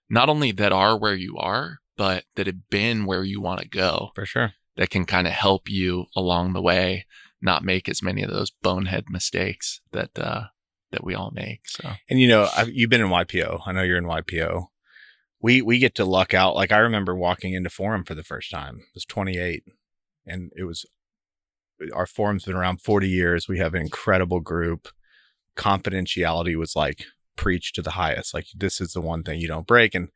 Speaker 1: not only that are where you are, but that have been where you want to go.
Speaker 3: For sure.
Speaker 1: That can kind of help you along the way, not make as many of those bonehead mistakes that we all make. So,
Speaker 3: and you've been in YPO. I know you're in YPO. We get to luck out. Like I remember walking into Forum for the first time. I was 28, and our Forum's been around 40 years. We have an incredible group. Confidentiality was like preached to the highest. Like this is the one thing you don't break. And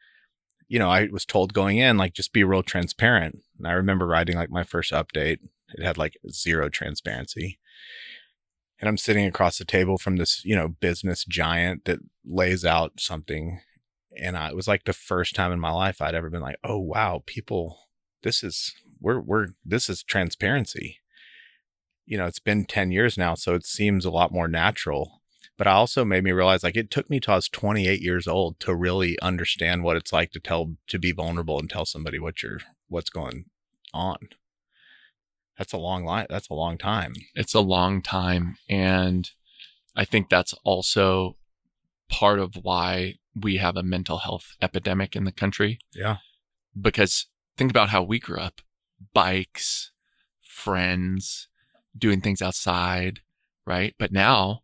Speaker 3: I was told going in, like, just be real transparent. And I remember writing like my first update. It had like 0 transparency. And I'm sitting across the table from this, business giant that lays out something. And it was like the first time in my life I'd ever been like, oh, wow, people, this is transparency. It's been 10 years now, so it seems a lot more natural. But it also made me realize, like, it took me till I was 28 years old to really understand what it's like to be vulnerable and tell somebody what's going on. That's a long life. That's a long time.
Speaker 1: It's a long time. And I think that's also part of why we have a mental health epidemic in the country.
Speaker 3: Yeah.
Speaker 1: Because think about how we grew up. Bikes, friends, doing things outside, right? But now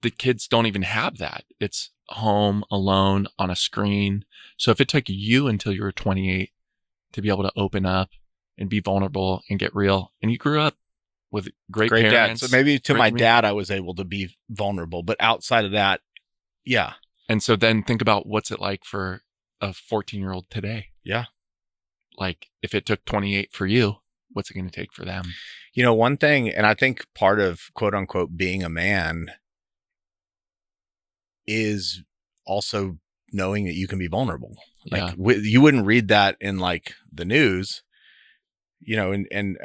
Speaker 1: the kids don't even have that. It's home, alone, on a screen. So if it took you until you were 28 to be able to open up and be vulnerable and get real, and you grew up with great parents.
Speaker 3: Dad. So maybe to my dad, I was able to be vulnerable, but outside of that, yeah.
Speaker 1: And so then think about what's it like for a 14-year-old today.
Speaker 3: Yeah.
Speaker 1: Like if it took 28 for you, what's it going to take for them?
Speaker 3: One thing, and I think part of quote unquote being a man is also knowing that you can be vulnerable. Like you wouldn't read that in like the news, and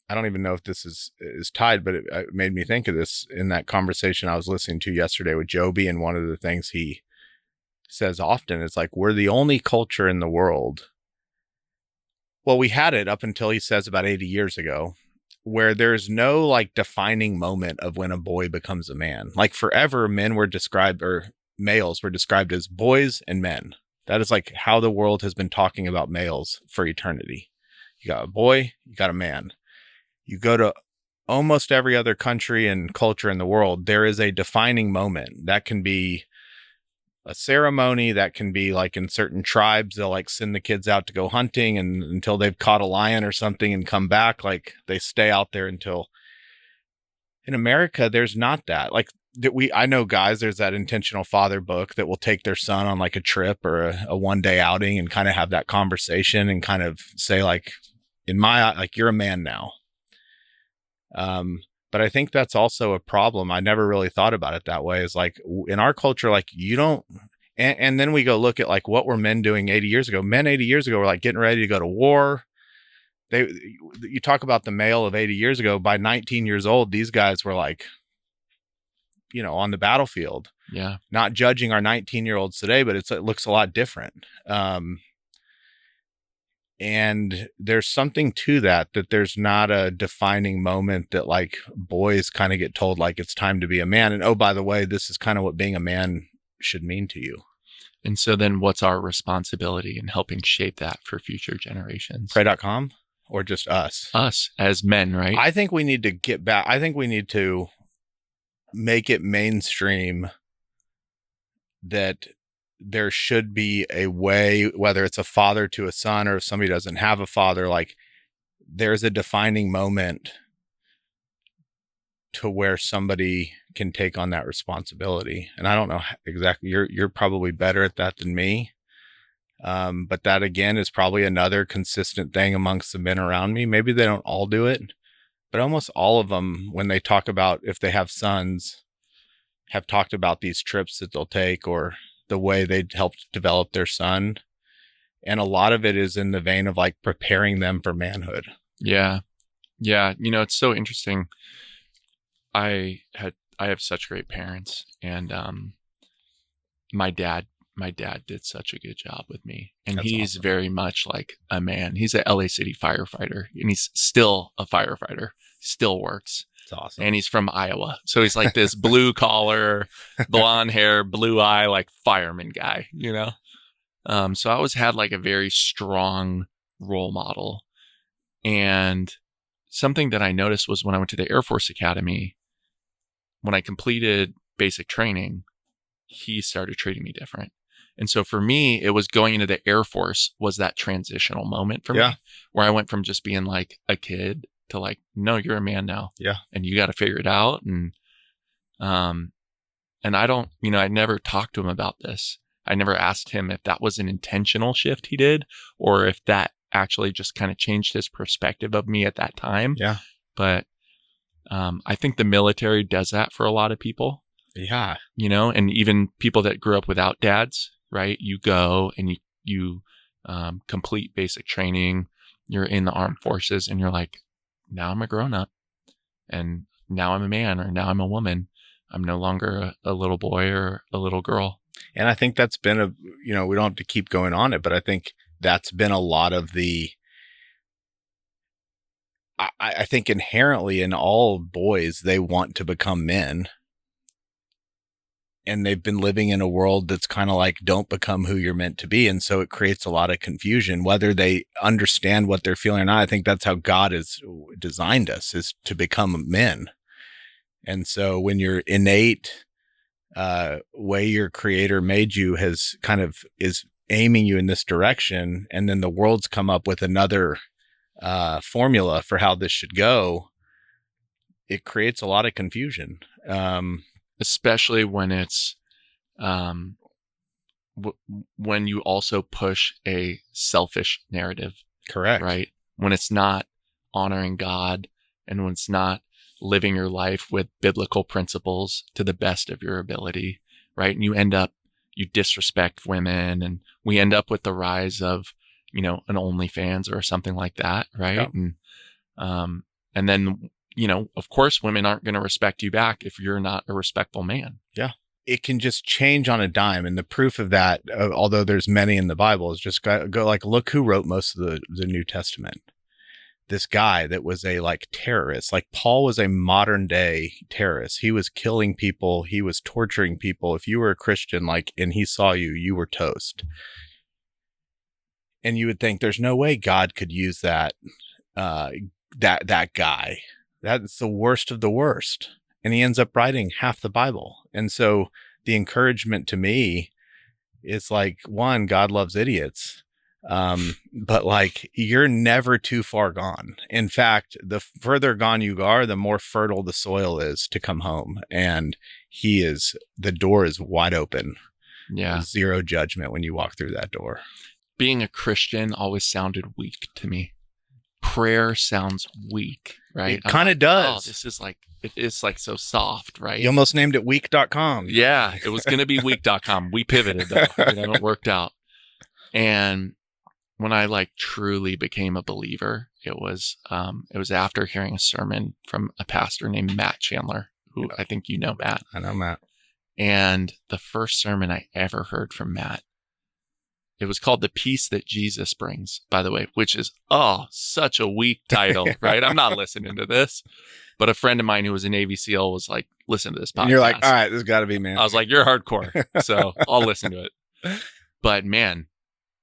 Speaker 3: I don't even know if this is tied, but it made me think of this in that conversation I was listening to yesterday with Joby. And one of the things he says often is like, we're the only culture in the world. Well, we had it up until he says about 80 years ago, where there's no like defining moment of when a boy becomes a man. Like forever, males were described as boys and men. That is like how the world has been talking about males for eternity. You got a boy, you got a man. You go to almost every other country and culture in the world, there is a defining moment. That can be a ceremony, that can be like in certain tribes, they'll like send the kids out to go hunting and until they've caught a lion or something and come back, like they stay out there until. In America, there's not that. Like I know guys, there's that intentional father book that will take their son on like a trip or a one-day outing and kind of have that conversation and kind of say like, in my, like, you're a man now. But I think that's also a problem. I never really thought about it that way. Is like in our culture, like you don't, and then we go look at like what were men doing 80 years ago. Men 80 years ago were like getting ready to go to war. You talk about the male of 80 years ago, by 19 years old, these guys were like, on the battlefield.
Speaker 1: Yeah.
Speaker 3: Not judging our 19-year-olds today, but it looks a lot different. And there's something to that there's not a defining moment that like boys kind of get told like it's time to be a man. And oh, by the way, this is kind of what being a man should mean to you.
Speaker 1: And so then what's our responsibility in helping shape that for future generations?
Speaker 3: Pray.com or just us?
Speaker 1: Us as men, right?
Speaker 3: I think we need to get back. I think we need to make it mainstream that there should be a way, whether it's a father to a son or if somebody doesn't have a father, like there's a defining moment to where somebody can take on that responsibility. And I don't know exactly, you're probably better at that than me. But that again is probably another consistent thing amongst the men around me. Maybe they don't all do it, but almost all of them, when they talk about if they have sons, have talked about these trips that they'll take or the way they'd helped develop their son. And a lot of it is in the vein of like preparing them for manhood.
Speaker 1: Yeah. Yeah. It's so interesting. I have such great parents, and my dad did such a good job with me, and
Speaker 3: That's
Speaker 1: he's
Speaker 3: awesome.
Speaker 1: Very much like a man. He's a LA City firefighter, and he's still a firefighter, still works.
Speaker 3: It's awesome.
Speaker 1: And he's from Iowa. So he's like this blue collar, blonde hair, blue eye, like fireman guy, So I always had like a very strong role model. And something that I noticed was when I went to the Air Force Academy, when I completed basic training, he started treating me different. And so for me, it was going into the Air Force was that transitional moment for me, where I went from just being like a kid to like, no, you're a man now.
Speaker 3: Yeah.
Speaker 1: And you got to figure it out. And I don't, I never talked to him about this. I never asked him if that was an intentional shift he did, or if that actually just kind of changed his perspective of me at that time.
Speaker 3: Yeah.
Speaker 1: But I think the military does that for a lot of people.
Speaker 3: Yeah.
Speaker 1: And even people that grew up without dads, right? You go and you complete basic training. You're in the armed forces and you're like, now I'm a grown up, and now I'm a man, or now I'm a woman. I'm no longer a little boy or a little girl.
Speaker 3: And I think that's been we don't have to keep going on it, but I think that's been a lot of I think inherently in all boys, they want to become men. And they've been living in a world that's kind of like, don't become who you're meant to be. And so it creates a lot of confusion, whether they understand what they're feeling or not. I think that's how God has designed us, is to become men. And so when your innate way your creator made you is aiming you in this direction, and then the world's come up with another formula for how this should go, it creates a lot of confusion.
Speaker 1: Especially when it's when you also push a selfish narrative.
Speaker 3: Correct.
Speaker 1: Right? When it's not honoring God, and when it's not living your life with biblical principles to the best of your ability, right? And you disrespect women, and we end up with the rise of, an OnlyFans or something like that, right?
Speaker 3: Yeah.
Speaker 1: And then, of course, women aren't going to respect you back if you're not a respectful man.
Speaker 3: Yeah. It can just change on a dime. And the proof of that, although there's many in the Bible, is just go like, look who wrote most of the New Testament. This guy that was a terrorist, like Paul was a modern day terrorist. He was killing people. He was torturing people. If you were a Christian, and he saw you, you were toast. And you would think there's no way God could use that guy. That's the worst of the worst. And he ends up writing half the Bible. And so the encouragement to me is one, God loves idiots. But you're never too far gone. In fact, the further gone you are, the more fertile the soil is to come home. And the door is wide open.
Speaker 1: Yeah.
Speaker 3: Zero judgment when you walk through that door.
Speaker 1: Being a Christian always sounded weak to me. Prayer sounds weak, right?
Speaker 3: It kind of does.
Speaker 1: Oh, this is it is so soft, right?
Speaker 3: You almost named it weak.com.
Speaker 1: Yeah, it was going to be weak.com. We pivoted though. It worked out. And when I truly became a believer, it was after hearing a sermon from a pastor named Matt Chandler, who I think you know Matt.
Speaker 3: I know Matt.
Speaker 1: And the first sermon I ever heard from Matt, it was called The Peace That Jesus Brings, by the way, which is, such a weak title, right? I'm not listening to this. But a friend of mine who was a Navy SEAL was like, listen to this podcast.
Speaker 3: And you're like, all right, this has got to be, man.
Speaker 1: I was like, you're hardcore. So I'll listen to it. But man,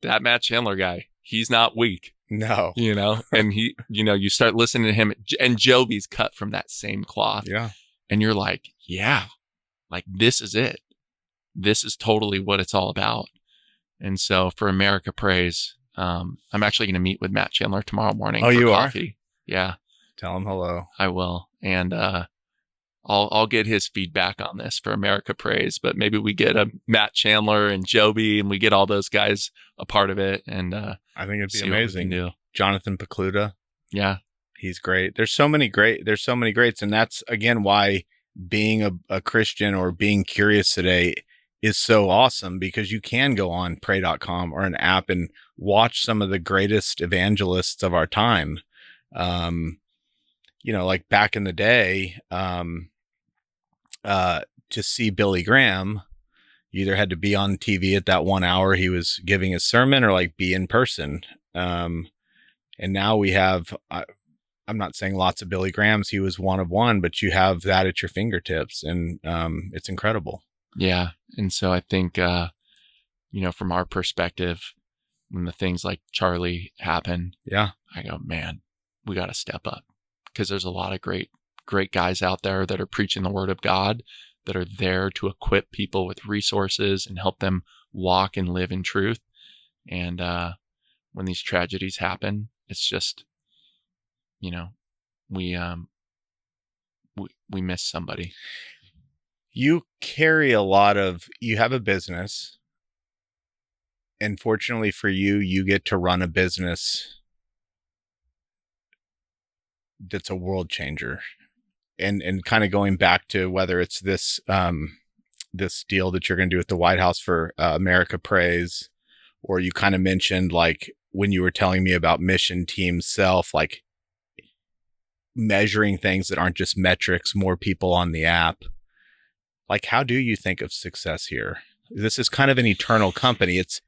Speaker 1: that Matt Chandler guy, he's not weak.
Speaker 3: No.
Speaker 1: And he, you start listening to him, and Joby's cut from that same cloth.
Speaker 3: Yeah.
Speaker 1: And you're like, yeah, like this is it. This is totally what it's all about. And so for America Prays, I'm actually going to meet with Matt Chandler tomorrow morning for coffee. Yeah.
Speaker 3: Tell him hello.
Speaker 1: I will. And I'll get his feedback on this for America Prays, but maybe we get a Matt Chandler and Joby and we get all those guys a part of it. And
Speaker 3: I think it'd be amazing. Jonathan Pokluda.
Speaker 1: Yeah.
Speaker 3: He's great. There's so many greats. And that's again why being a Christian or being curious today is so awesome, because you can go on pray.com or an app and watch some of the greatest evangelists of our time. Like back in the day, to see Billy Graham, you either had to be on TV at that 1 hour he was giving his sermon or like be in person. And now we have, I'm not saying lots of Billy Grahams. He was one of one, but you have that at your fingertips, and it's incredible.
Speaker 1: Yeah. And so I think, from our perspective, when the things like Charlie happen, I go, man, we got to step up, because there's a lot of great guys out there that are preaching the word of God, that are there to equip people with resources and help them walk and live in truth. And when these tragedies happen, it's just, we miss somebody.
Speaker 3: You carry you have a business, and fortunately for you, you get to run a business that's a world changer. And kind of going back to whether it's this deal that you're going to do with the White House for America Prays, or you kind of mentioned like when you were telling me about Mission Team Self, like measuring things that aren't just metrics, more people on the app. Like, how do you think of success here? This is kind of an eternal company. It's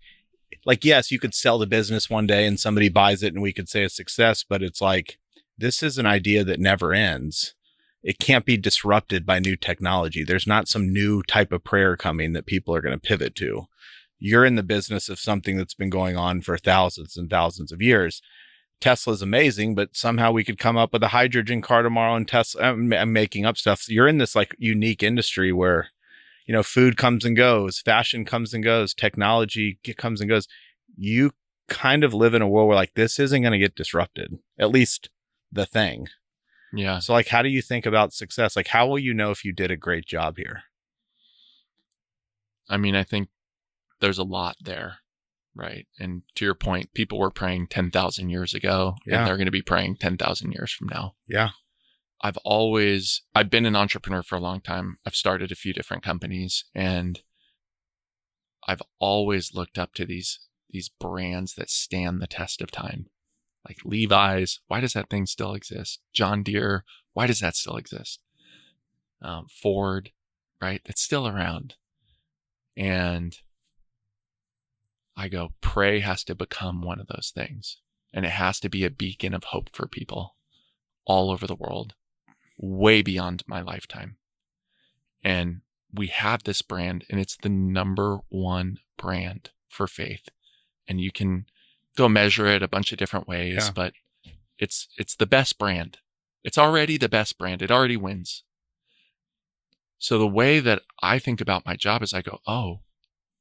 Speaker 3: like, yes, you could sell the business one day and somebody buys it and we could say a success, but it's like, this is an idea that never ends. It can't be disrupted by new technology. There's not some new type of prayer coming that people are going to pivot to. You're in the business of something that's been going on for thousands and thousands of years. Tesla's amazing, but somehow we could come up with a hydrogen car tomorrow, and Tesla, I'm making up stuff. So you're in this like unique industry where, food comes and goes, fashion comes and goes, technology comes and goes. You kind of live in a world where like, this isn't going to get disrupted, at least the thing.
Speaker 1: Yeah.
Speaker 3: So like, how do you think about success? Like, how will you know if you did a great job here?
Speaker 1: I mean, I think there's a lot there. Right. And to your point, people were praying 10,000 years ago, and they're going to be praying 10,000 years from now.
Speaker 3: Yeah.
Speaker 1: I've been an entrepreneur for a long time. I've started a few different companies, and I've always looked up to these brands that stand the test of time. Like Levi's, why does that thing still exist? John Deere, why does that still exist? Ford, right? That's still around. And I go, pray has to become one of those things. And it has to be a beacon of hope for people all over the world, way beyond my lifetime. And we have this brand, and it's the number one brand for faith. And you can go measure it a bunch of different ways, but it's the best brand. It's already the best brand. It already wins. So the way that I think about my job is I go, oh,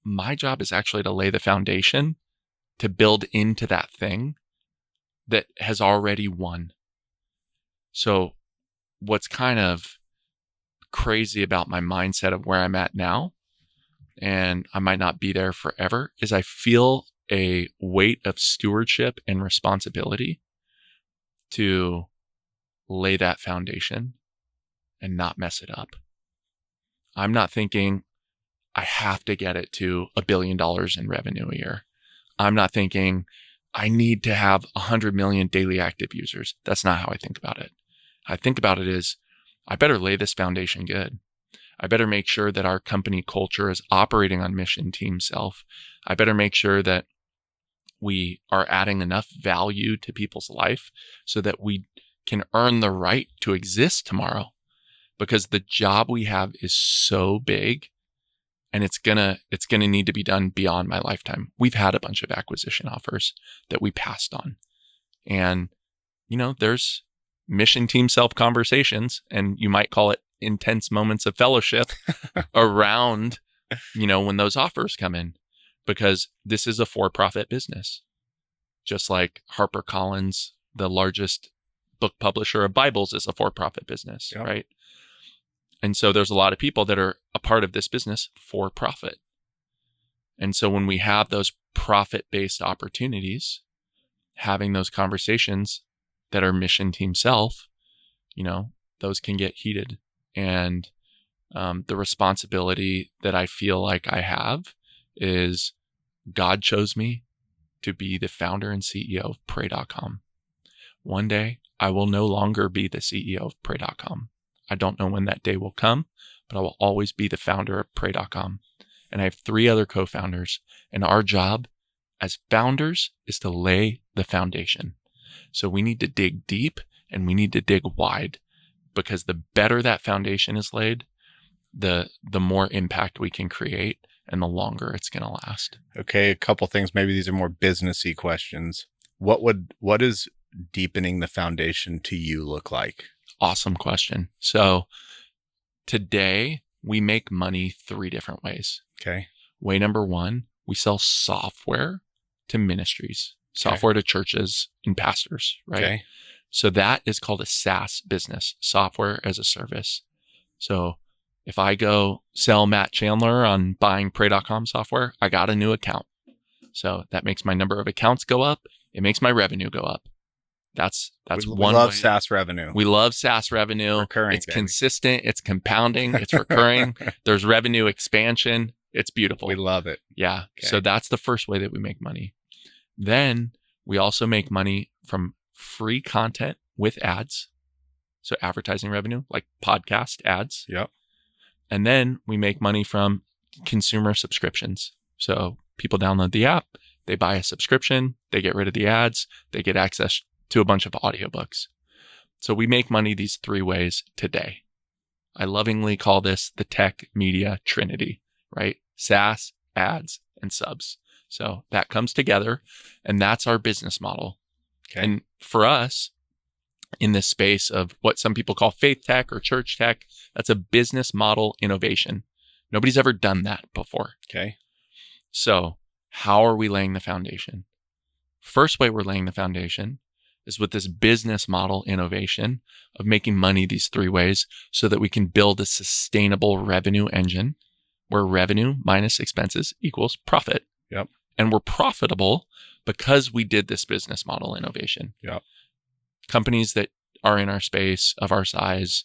Speaker 1: my job is actually to lay the foundation to build into that thing that has already won. So what's kind of crazy about my mindset of where I'm at now, and I might not be there forever, is I feel a weight of stewardship and responsibility to lay that foundation and not mess it up. I'm not thinking I have to get it to $1 billion in revenue a year. I'm not thinking I need to have 100 million daily active users. That's not how I think about it. I think about it is I better lay this foundation good. I better make sure that our company culture is operating on Mission Team Self. I better make sure that we are adding enough value to people's life so that we can earn the right to exist tomorrow, because the job we have is so big, and it's gonna need to be done beyond my lifetime. We've had a bunch of acquisition offers that we passed on, and there's Mission Team Self conversations, and you might call it intense moments of fellowship around, when those offers come in, because this is a for-profit business. Just like HarperCollins, the largest book publisher of Bibles, is a for-profit business, right? And so there's a lot of people that are a part of this business for profit. And so when we have those profit-based opportunities, having those conversations that are mission team self, those can get heated. And the responsibility that I feel like I have is God chose me to be the founder and CEO of Pray.com. One day, I will no longer be the CEO of Pray.com. I don't know when that day will come, but I will always be the founder of Pray.com. And I have 3 other co-founders, and our job as founders is to lay the foundation. So we need to dig deep and we need to dig wide, because the better that foundation is laid, the more impact we can create and the longer it's going to last.
Speaker 3: Okay, a couple things. Maybe these are more businessy questions. What is deepening the foundation to you look like?
Speaker 1: Awesome question. So today we make money 3 different ways.
Speaker 3: Okay.
Speaker 1: Way number 1, we sell software to ministries, software to churches and pastors, right?
Speaker 3: Okay.
Speaker 1: So that is called a SaaS business, software as a service. So if I go sell Matt Chandler on buying Pray.com software, I got a new account. So that makes my number of accounts go up. It makes my revenue go up. That's one way.
Speaker 3: We love SaaS revenue.
Speaker 1: We love SaaS revenue.
Speaker 3: Recurring,
Speaker 1: it's
Speaker 3: baby.
Speaker 1: consistent. It's compounding. It's recurring. There's revenue expansion. It's beautiful.
Speaker 3: We love it.
Speaker 1: Yeah.
Speaker 3: Okay.
Speaker 1: So that's the first way that we make money. Then we also make money from free content with ads. So advertising revenue, like podcast ads.
Speaker 3: Yep.
Speaker 1: And then we make money from consumer subscriptions. So people download the app, they buy a subscription, they get rid of the ads, they get access to a bunch of audiobooks. So we make money these 3 ways today. I lovingly call this the tech media trinity, right? SaaS, ads, and subs. So that comes together, and that's our business model.
Speaker 3: Okay.
Speaker 1: And for us, in this space of what some people call faith tech or church tech, that's a business model innovation. Nobody's ever done that before.
Speaker 3: Okay.
Speaker 1: So how are we laying the foundation? First way we're laying the foundation is with this business model innovation of making money these 3 ways so that we can build a sustainable revenue engine where revenue minus expenses equals profit.
Speaker 3: Yep.
Speaker 1: And we're profitable because we did this business model innovation.
Speaker 3: Yep.
Speaker 1: Companies that are in our space of our size,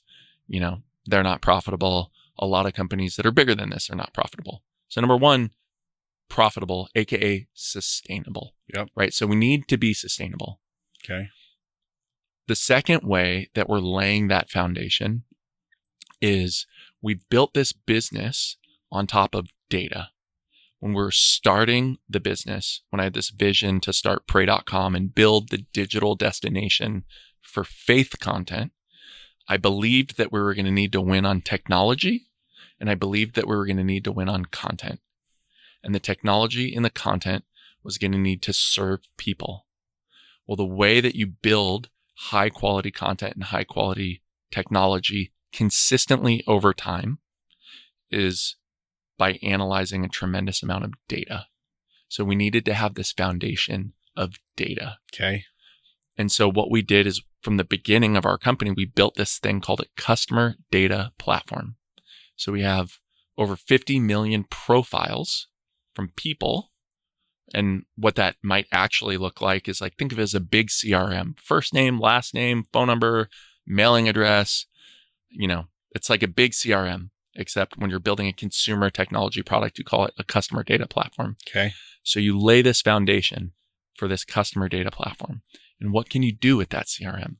Speaker 1: they're not profitable. A lot of companies that are bigger than this are not profitable. So number 1, profitable, AKA sustainable.
Speaker 3: Yep.
Speaker 1: Right. So we need to be sustainable.
Speaker 3: Okay.
Speaker 1: The second way that we're laying that foundation is we built this business on top of data. When we're starting the business, when I had this vision to start Pray.com and build the digital destination for faith content, I believed that we were going to need to win on technology, and I believed that we were going to need to win on content. And the technology and the content was going to need to serve people. Well, the way that you build high quality content and high quality technology consistently over time is by analyzing a tremendous amount of data. So we needed to have this foundation of data.
Speaker 3: Okay.
Speaker 1: And so what we did is from the beginning of our company, we built this thing called a customer data platform. So we have over 50 million profiles from people. And what that might actually look like is like, think of it as a big CRM, first name, last name, phone number, mailing address. It's like a big CRM. Except when you're building a consumer technology product, you call it a customer data platform.
Speaker 3: Okay.
Speaker 1: So you lay this foundation for this customer data platform. And what can you do with that CRM?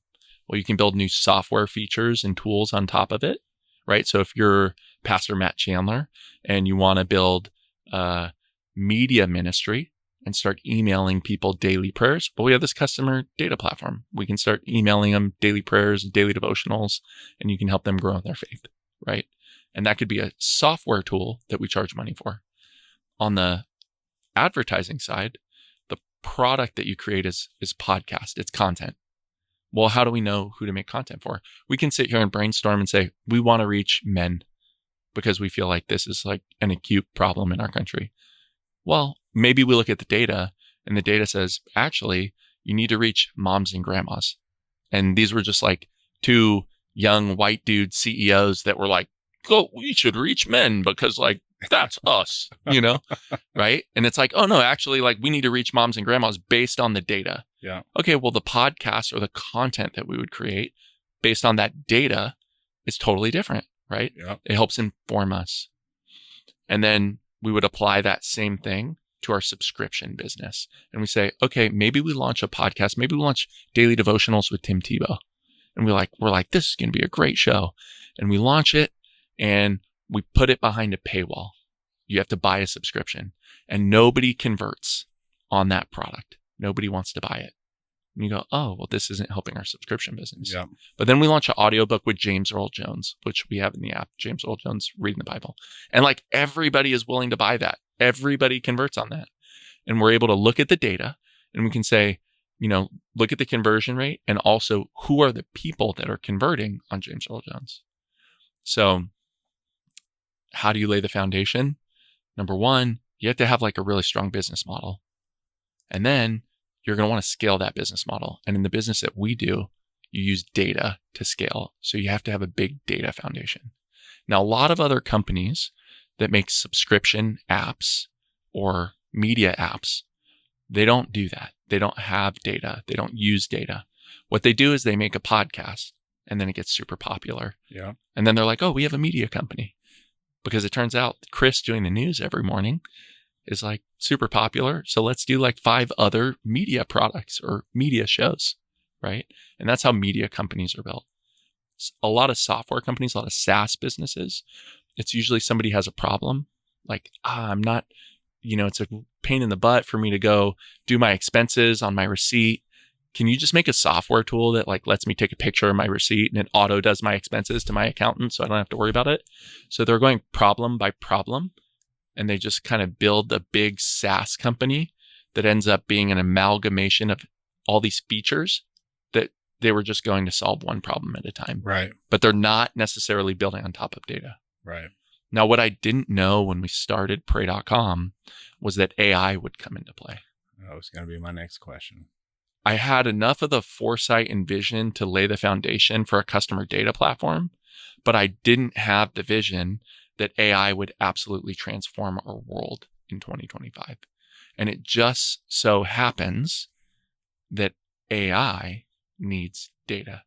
Speaker 1: Well, you can build new software features and tools on top of it, right? So if you're Pastor Matt Chandler and you want to build a media ministry and start emailing people daily prayers, well, we have this customer data platform. We can start emailing them daily prayers, daily devotionals, and you can help them grow in their faith, right? And that could be a software tool that we charge money for. On the advertising side, the product that you create is podcast, it's content. Well, how do we know who to make content for? We can sit here and brainstorm and say, we want to reach men because we feel like this is like an acute problem in our country. Well, maybe we look at the data and the data says, actually, you need to reach moms and grandmas. And these were just like two young white dude CEOs that were like, oh, we should reach men because like, that's us, right? And it's like, oh no, actually like we need to reach moms and grandmas based on the data.
Speaker 3: Yeah.
Speaker 1: Okay, well the podcast or the content that we would create based on that data is totally different, right?
Speaker 3: Yeah.
Speaker 1: It helps inform us. And then we would apply that same thing to our subscription business. And we say, okay, maybe we launch a podcast, maybe we launch daily devotionals with Tim Tebow. And we're like, this is going to be a great show. And we launch it and we put it behind a paywall. You have to buy a subscription and nobody converts on that product. Nobody wants to buy it. And you go, oh, well, this isn't helping our subscription business.
Speaker 3: Yeah.
Speaker 1: But then we launch an audiobook with James Earl Jones, which we have in the app, James Earl Jones reading the Bible. And like everybody is willing to buy that. Everybody converts on that. And we're able to look at the data and we can say, look at the conversion rate and also who are the people that are converting on James Earl Jones. So how do you lay the foundation? Number one, you have to have like a really strong business model. And then you're going to want to scale that business model. And in the business that we do, you use data to scale. So you have to have a big data foundation. Now, a lot of other companies that make subscription apps or media apps, they don't do that. They don't have data. They don't use data. What they do is they make a podcast and then it gets super popular.
Speaker 3: Yeah.
Speaker 1: And then they're like, oh, we have a media company. Because it turns out Chris doing the news every morning is like super popular. So let's do like 5 other media products or media shows, right? And that's how media companies are built. A lot of software companies, a lot of SaaS businesses, it's usually somebody has a problem. Like, I'm not, it's a pain in the butt for me to go do my expenses on my receipt. Can you just make a software tool that like lets me take a picture of my receipt and it auto does my expenses to my accountant so I don't have to worry about it? So they're going problem by problem and they just kind of build a big SaaS company that ends up being an amalgamation of all these features that they were just going to solve one problem at a time.
Speaker 3: Right.
Speaker 1: But they're not necessarily building on top of data.
Speaker 3: Right.
Speaker 1: Now, what I didn't know when we started pray.com was that AI would come into play.
Speaker 3: That was going to be my next question.
Speaker 1: I had enough of the foresight and vision to lay the foundation for a customer data platform, but I didn't have the vision that AI would absolutely transform our world in 2025. And it just so happens that AI needs data.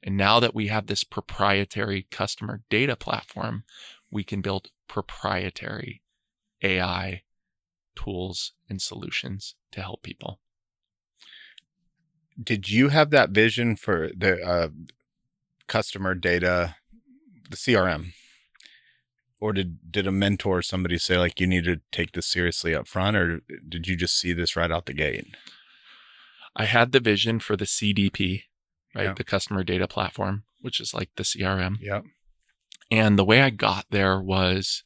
Speaker 1: And now that we have this proprietary customer data platform, we can build proprietary AI tools and solutions to help people.
Speaker 3: Did you have that vision for the customer data, the CRM? Or did a mentor, somebody say like, you need to take this seriously up front, or did you just see this right out the gate?
Speaker 1: I had the vision for the CDP, right?
Speaker 3: Yeah.
Speaker 1: The customer data platform, which is like the CRM.
Speaker 3: Yep.
Speaker 1: And the way I got there was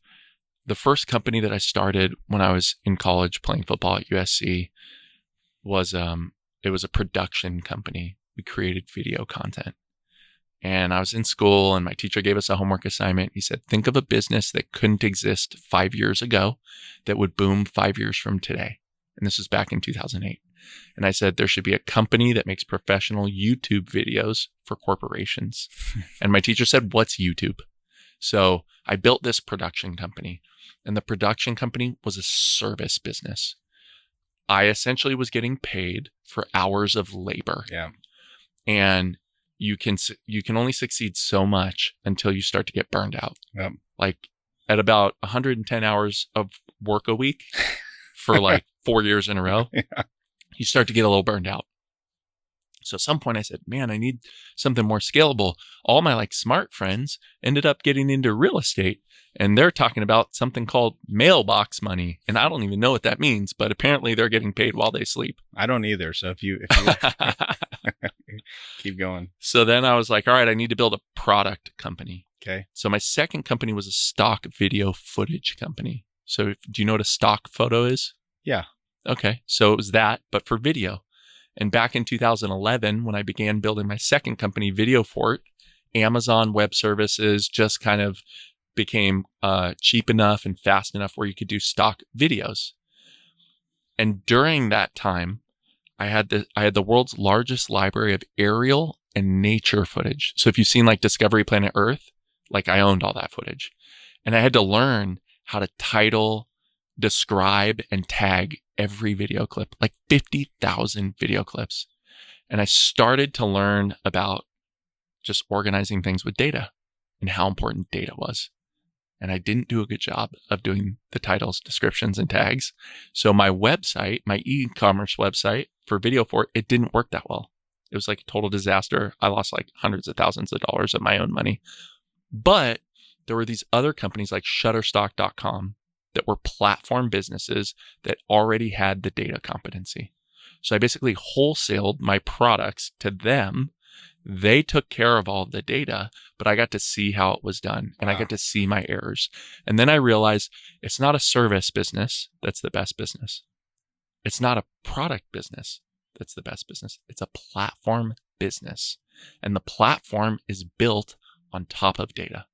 Speaker 1: the first company that I started when I was in college playing football at USC was, it was a production company. We created video content. And I was in school and my teacher gave us a homework assignment. He said, think of a business that couldn't exist 5 years ago that would boom 5 years from today. And this was back in 2008. And I said, there should be a company that makes professional YouTube videos for corporations. And my teacher said, what's YouTube? So I built this production company, and the production company was a service business. I essentially was getting paid for hours of labor.
Speaker 3: Yeah.
Speaker 1: And you can only succeed so much until you start to get burned out.
Speaker 3: Yep.
Speaker 1: Like at about 110 hours of work a week for like 4 years in a row,
Speaker 3: Yeah.
Speaker 1: you start to get a little burned out. So at some point I said, man, I need something more scalable. All my like smart friends ended up getting into real estate, and they're talking about something called mailbox money. And I don't even know what that means, but apparently they're getting paid while they sleep.
Speaker 3: I don't either. So if you keep going.
Speaker 1: So then I was like, all right, I need to build a product company.
Speaker 3: Okay.
Speaker 1: So my second company was a stock video footage company. So do you know what a stock photo is?
Speaker 3: Yeah.
Speaker 1: Okay. So it was that, but for video. And back in 2011, when I began building my second company, Video Fort, Amazon Web Services just kind of became cheap enough and fast enough where you could do stock videos. And during that time, I had the world's largest library of aerial and nature footage. So if you've seen like Discovery Planet Earth, like I owned all that footage. And I had to learn how to title, describe, and tag every video clip, like 50,000 video clips. And I started to learn about just organizing things with data and how important data was. And I didn't do a good job of doing the titles, descriptions, and tags. So my website, my e-commerce website for Video Fort, it didn't work that well. It was like a total disaster. I lost like hundreds of thousands of dollars of my own money. But there were these other companies like Shutterstock.com that were platform businesses that already had the data competency. So I basically wholesaled my products to them. They took care of all of the data, but I got to see how it was done and I got to see my errors. And then I realized it's not a service business that's the best business. It's not a product business that's the best business. It's a platform business. And the platform is built on top of data.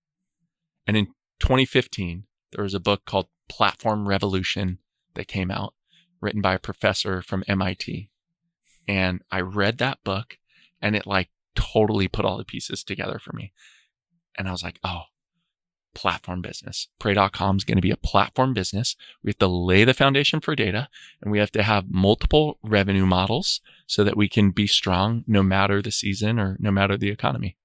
Speaker 1: And in 2015, there was a book called Platform Revolution that came out, written by a professor from MIT. And I read that book and it like totally put all the pieces together for me. And I was like, oh, platform business. Pray.com is going to be a platform business. We have to lay the foundation for data and we have to have multiple revenue models so that we can be strong no matter the season or no matter the economy.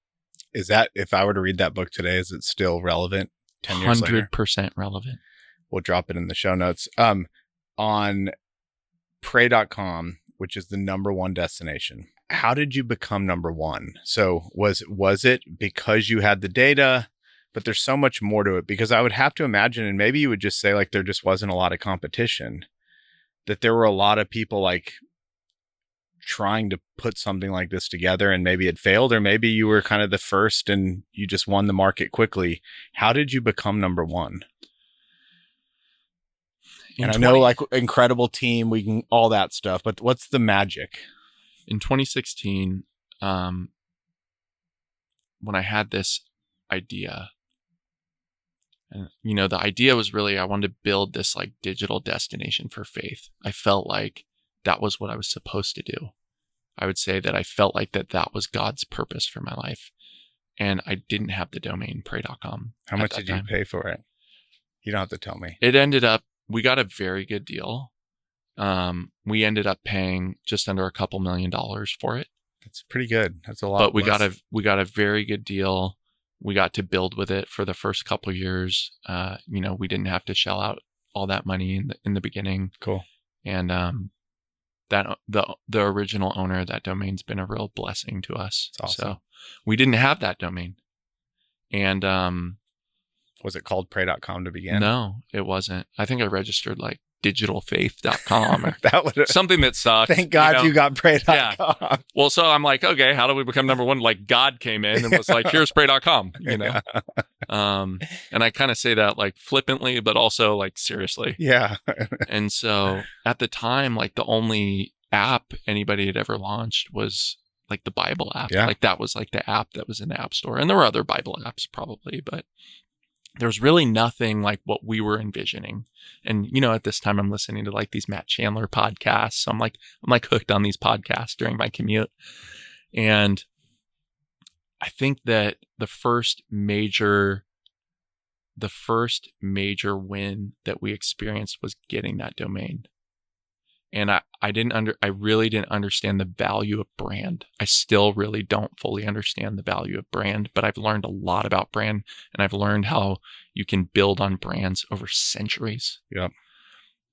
Speaker 3: Is that, if I were to read that book today, is it still relevant 10 years later?
Speaker 1: 100% relevant.
Speaker 3: We'll drop it in the show notes. On Pray.com, which is the number one destination, how did you become number one? So was it because you had the data, but there's so much more to it? Because I would have to imagine, and maybe you would just say like there just wasn't a lot of competition, that there were a lot of people like trying to put something like this together and maybe it failed, or maybe you were kind of the first and you just won the market quickly. How did you become number one? And I know like incredible team, we can all that stuff, but what's the magic?
Speaker 1: In 2016, when I had this idea, and you know, the idea was really I wanted to build this like digital destination for faith. I felt like that was what I was supposed to do. I would say that I felt like that was God's purpose for my life. And I didn't have the domain pray.com.
Speaker 3: How much did you pay for it? You don't have to tell me.
Speaker 1: It ended up, we got a very good deal. We ended up paying just under a couple $1 million for it.
Speaker 3: That's pretty good. That's a lot.
Speaker 1: But we got a very good deal. We got to build with it for the first couple of years. You know, we didn't have to shell out all that money in the beginning.
Speaker 3: Cool.
Speaker 1: And that the original owner of that domain's been a real blessing to us.
Speaker 3: That's awesome.
Speaker 1: So we didn't have that domain. And
Speaker 3: was it called pray.com to begin?
Speaker 1: No, it wasn't. I think I registered like digitalfaith.com or
Speaker 3: that would
Speaker 1: something that sucked.
Speaker 3: Thank God you got pray.com.
Speaker 1: Yeah. Well, so I'm like, okay, how do we become number one? Like God came in and was like, here's pray.com, you know? And I kind of say that like flippantly, but also like seriously.
Speaker 3: Yeah.
Speaker 1: And so at the time, like the only app anybody had ever launched was like the Bible app.
Speaker 3: Yeah.
Speaker 1: Like that was like the app that was in the App Store. And there were other Bible apps probably, but there's really nothing like what we were envisioning. And, you know, at this time I'm listening to like these Matt Chandler podcasts. So I'm like hooked on these podcasts during my commute. And I think that the first major win that we experienced was getting that domain. And I really didn't understand the value of brand. I still really don't fully understand the value of brand, but I've learned a lot about brand and I've learned how you can build on brands over centuries.
Speaker 3: Yeah.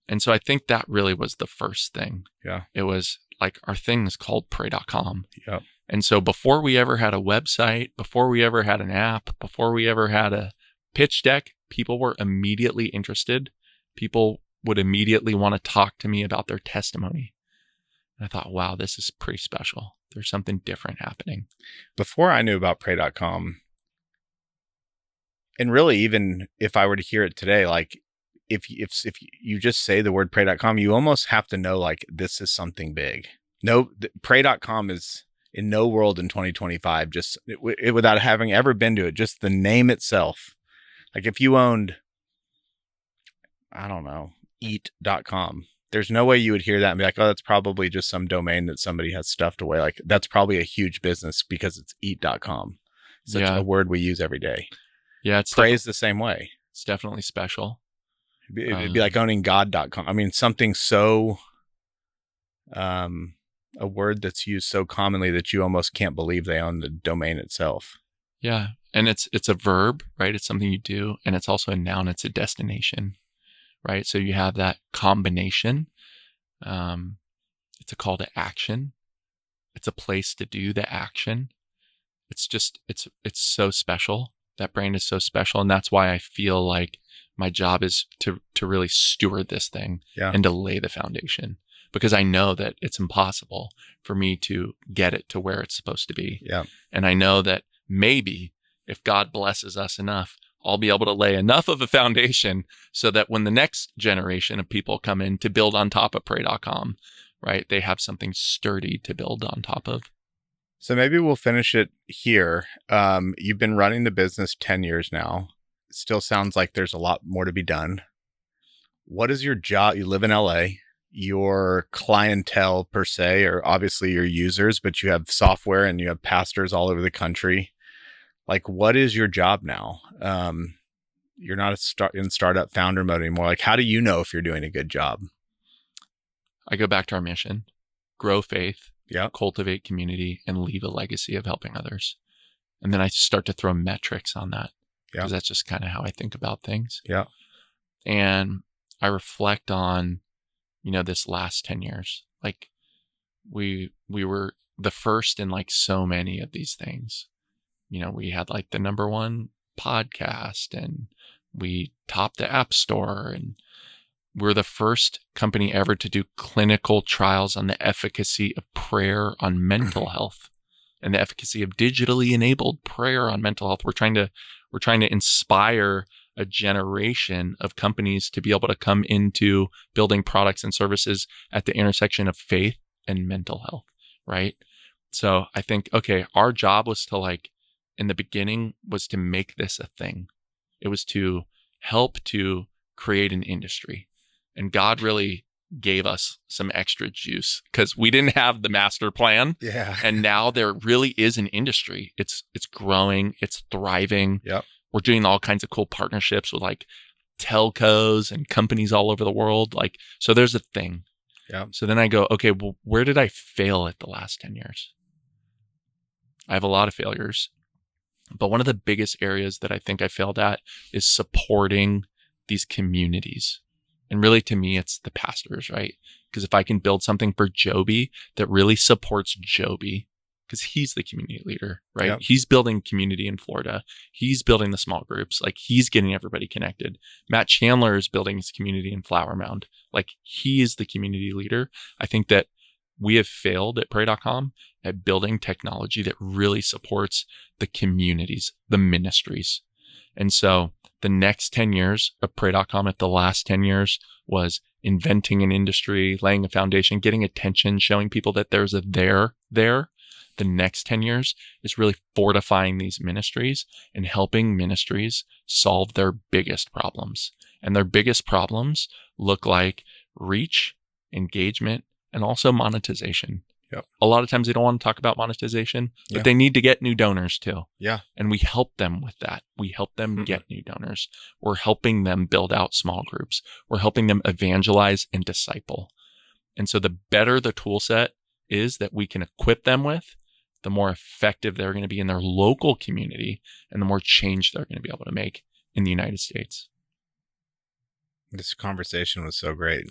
Speaker 1: And so I think that really was the first thing.
Speaker 3: Yeah.
Speaker 1: It was like our thing is called pray.com.
Speaker 3: Yeah.
Speaker 1: And so before we ever had a website, before we ever had an app, before we ever had a pitch deck, people were immediately interested. People would immediately want to talk to me about their testimony. And I thought, wow, this is pretty special. There's something different happening.
Speaker 3: Before I knew about pray.com, and really even if I were to hear it today, like if you just say the word pray.com, you almost have to know like this is something big. No, pray.com is in no world in 2025, just without having ever been to it, just the name itself. Like if you owned, I don't know, eat.com, there's no way you would hear that and be like, oh, that's probably just some domain that somebody has stuffed away. Like that's probably a huge business because it's eat.com. Such a word we use every day.
Speaker 1: Yeah. It's
Speaker 3: Praise the same way.
Speaker 1: It's definitely special.
Speaker 3: It'd be like owning God.com. I mean, something so, a word that's used so commonly that you almost can't believe they own the domain itself.
Speaker 1: Yeah. And it's a verb, right? It's something you do. And it's also a noun. It's a destination, right? So you have that combination. It's a call to action. It's a place to do the action. It's just, it's so special. That brand is so special. And that's why I feel like my job is to really steward this thing and to lay the foundation, because I know that it's impossible for me to get it to where it's supposed to be.
Speaker 3: Yeah.
Speaker 1: And I know that maybe if God blesses us enough, I'll be able to lay enough of a foundation so that when the next generation of people come in to build on top of pray.com, right, they have something sturdy to build on top of.
Speaker 3: So maybe we'll finish it here. You've been running the business 10 years now. It still sounds like there's a lot more to be done. What is your job? You live in LA. Your clientele per se, or obviously your users, but you have software and you have pastors all over the country. Like, what is your job now? You're not in startup founder mode anymore. Like, how do you know if you're doing a good job?
Speaker 1: I go back to our mission: grow faith, cultivate community, and leave a legacy of helping others. And then I start to throw metrics on that, because that's just kind of how I think about things.
Speaker 3: Yeah. And
Speaker 1: I reflect on, this last 10 years. Like we were the first in like so many of these things. We had like the number one podcast, and we topped the App Store, and we're the first company ever to do clinical trials on the efficacy of prayer on mental health and the efficacy of digitally enabled prayer on mental health. We're trying to inspire a generation of companies to be able to come into building products and services at the intersection of faith and mental health, right? So I think, okay, our job was to in the beginning was to make this a thing. It was to help to create an industry. And God really gave us some extra juice because we didn't have the master plan.
Speaker 3: Yeah.
Speaker 1: And now there really is an industry. It's growing. It's thriving.
Speaker 3: Yep.
Speaker 1: We're doing all kinds of cool partnerships with telcos and companies all over the world. So there's a thing.
Speaker 3: Yeah.
Speaker 1: So then I go, okay, well, where did I fail at the last 10 years? I have a lot of failures, but one of the biggest areas that I think I failed at is supporting these communities. And really, to me, it's the pastors, right? Because if I can build something for Joby that really supports Joby, because he's the community leader, right?
Speaker 3: Yep.
Speaker 1: He's building community in Florida. He's building the small groups. He's getting everybody connected. Matt Chandler is building his community in Flower Mound. He is the community leader. I think that we have failed at pray.com at building technology that really supports the communities, the ministries. And so the next 10 years of pray.com, at the last 10 years, was inventing an industry, laying a foundation, getting attention, showing people that there's a there. The next 10 years is really fortifying these ministries and helping ministries solve their biggest problems. And their biggest problems look like reach, engagement, and also monetization.
Speaker 3: Yep.
Speaker 1: A lot of times they don't want to talk about monetization, but they need to get new donors too.
Speaker 3: Yeah.
Speaker 1: And we help them with that. We help them get new donors. We're helping them build out small groups. We're helping them evangelize and disciple. And so the better the tool set is that we can equip them with, the more effective they're going to be in their local community and the more change they're going to be able to make in the United States.
Speaker 3: This conversation was so great.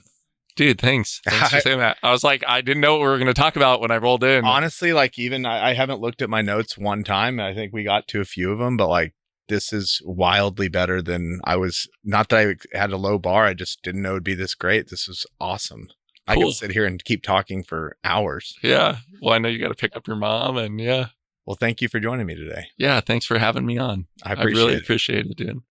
Speaker 1: Dude, thanks. Thanks for saying that. I was like, I didn't know what we were going to talk about when I rolled in.
Speaker 3: Honestly, even I haven't looked at my notes one time. I think we got to a few of them, but this is wildly better than I was. Not that I had a low bar. I just didn't know it'd be this great. This was awesome. Cool. I could sit here and keep talking for hours.
Speaker 1: Yeah. Well, I know you got to pick up your mom and yeah.
Speaker 3: Well, thank you for joining me today.
Speaker 1: Yeah. Thanks for having me on.
Speaker 3: I
Speaker 1: really appreciate it, dude.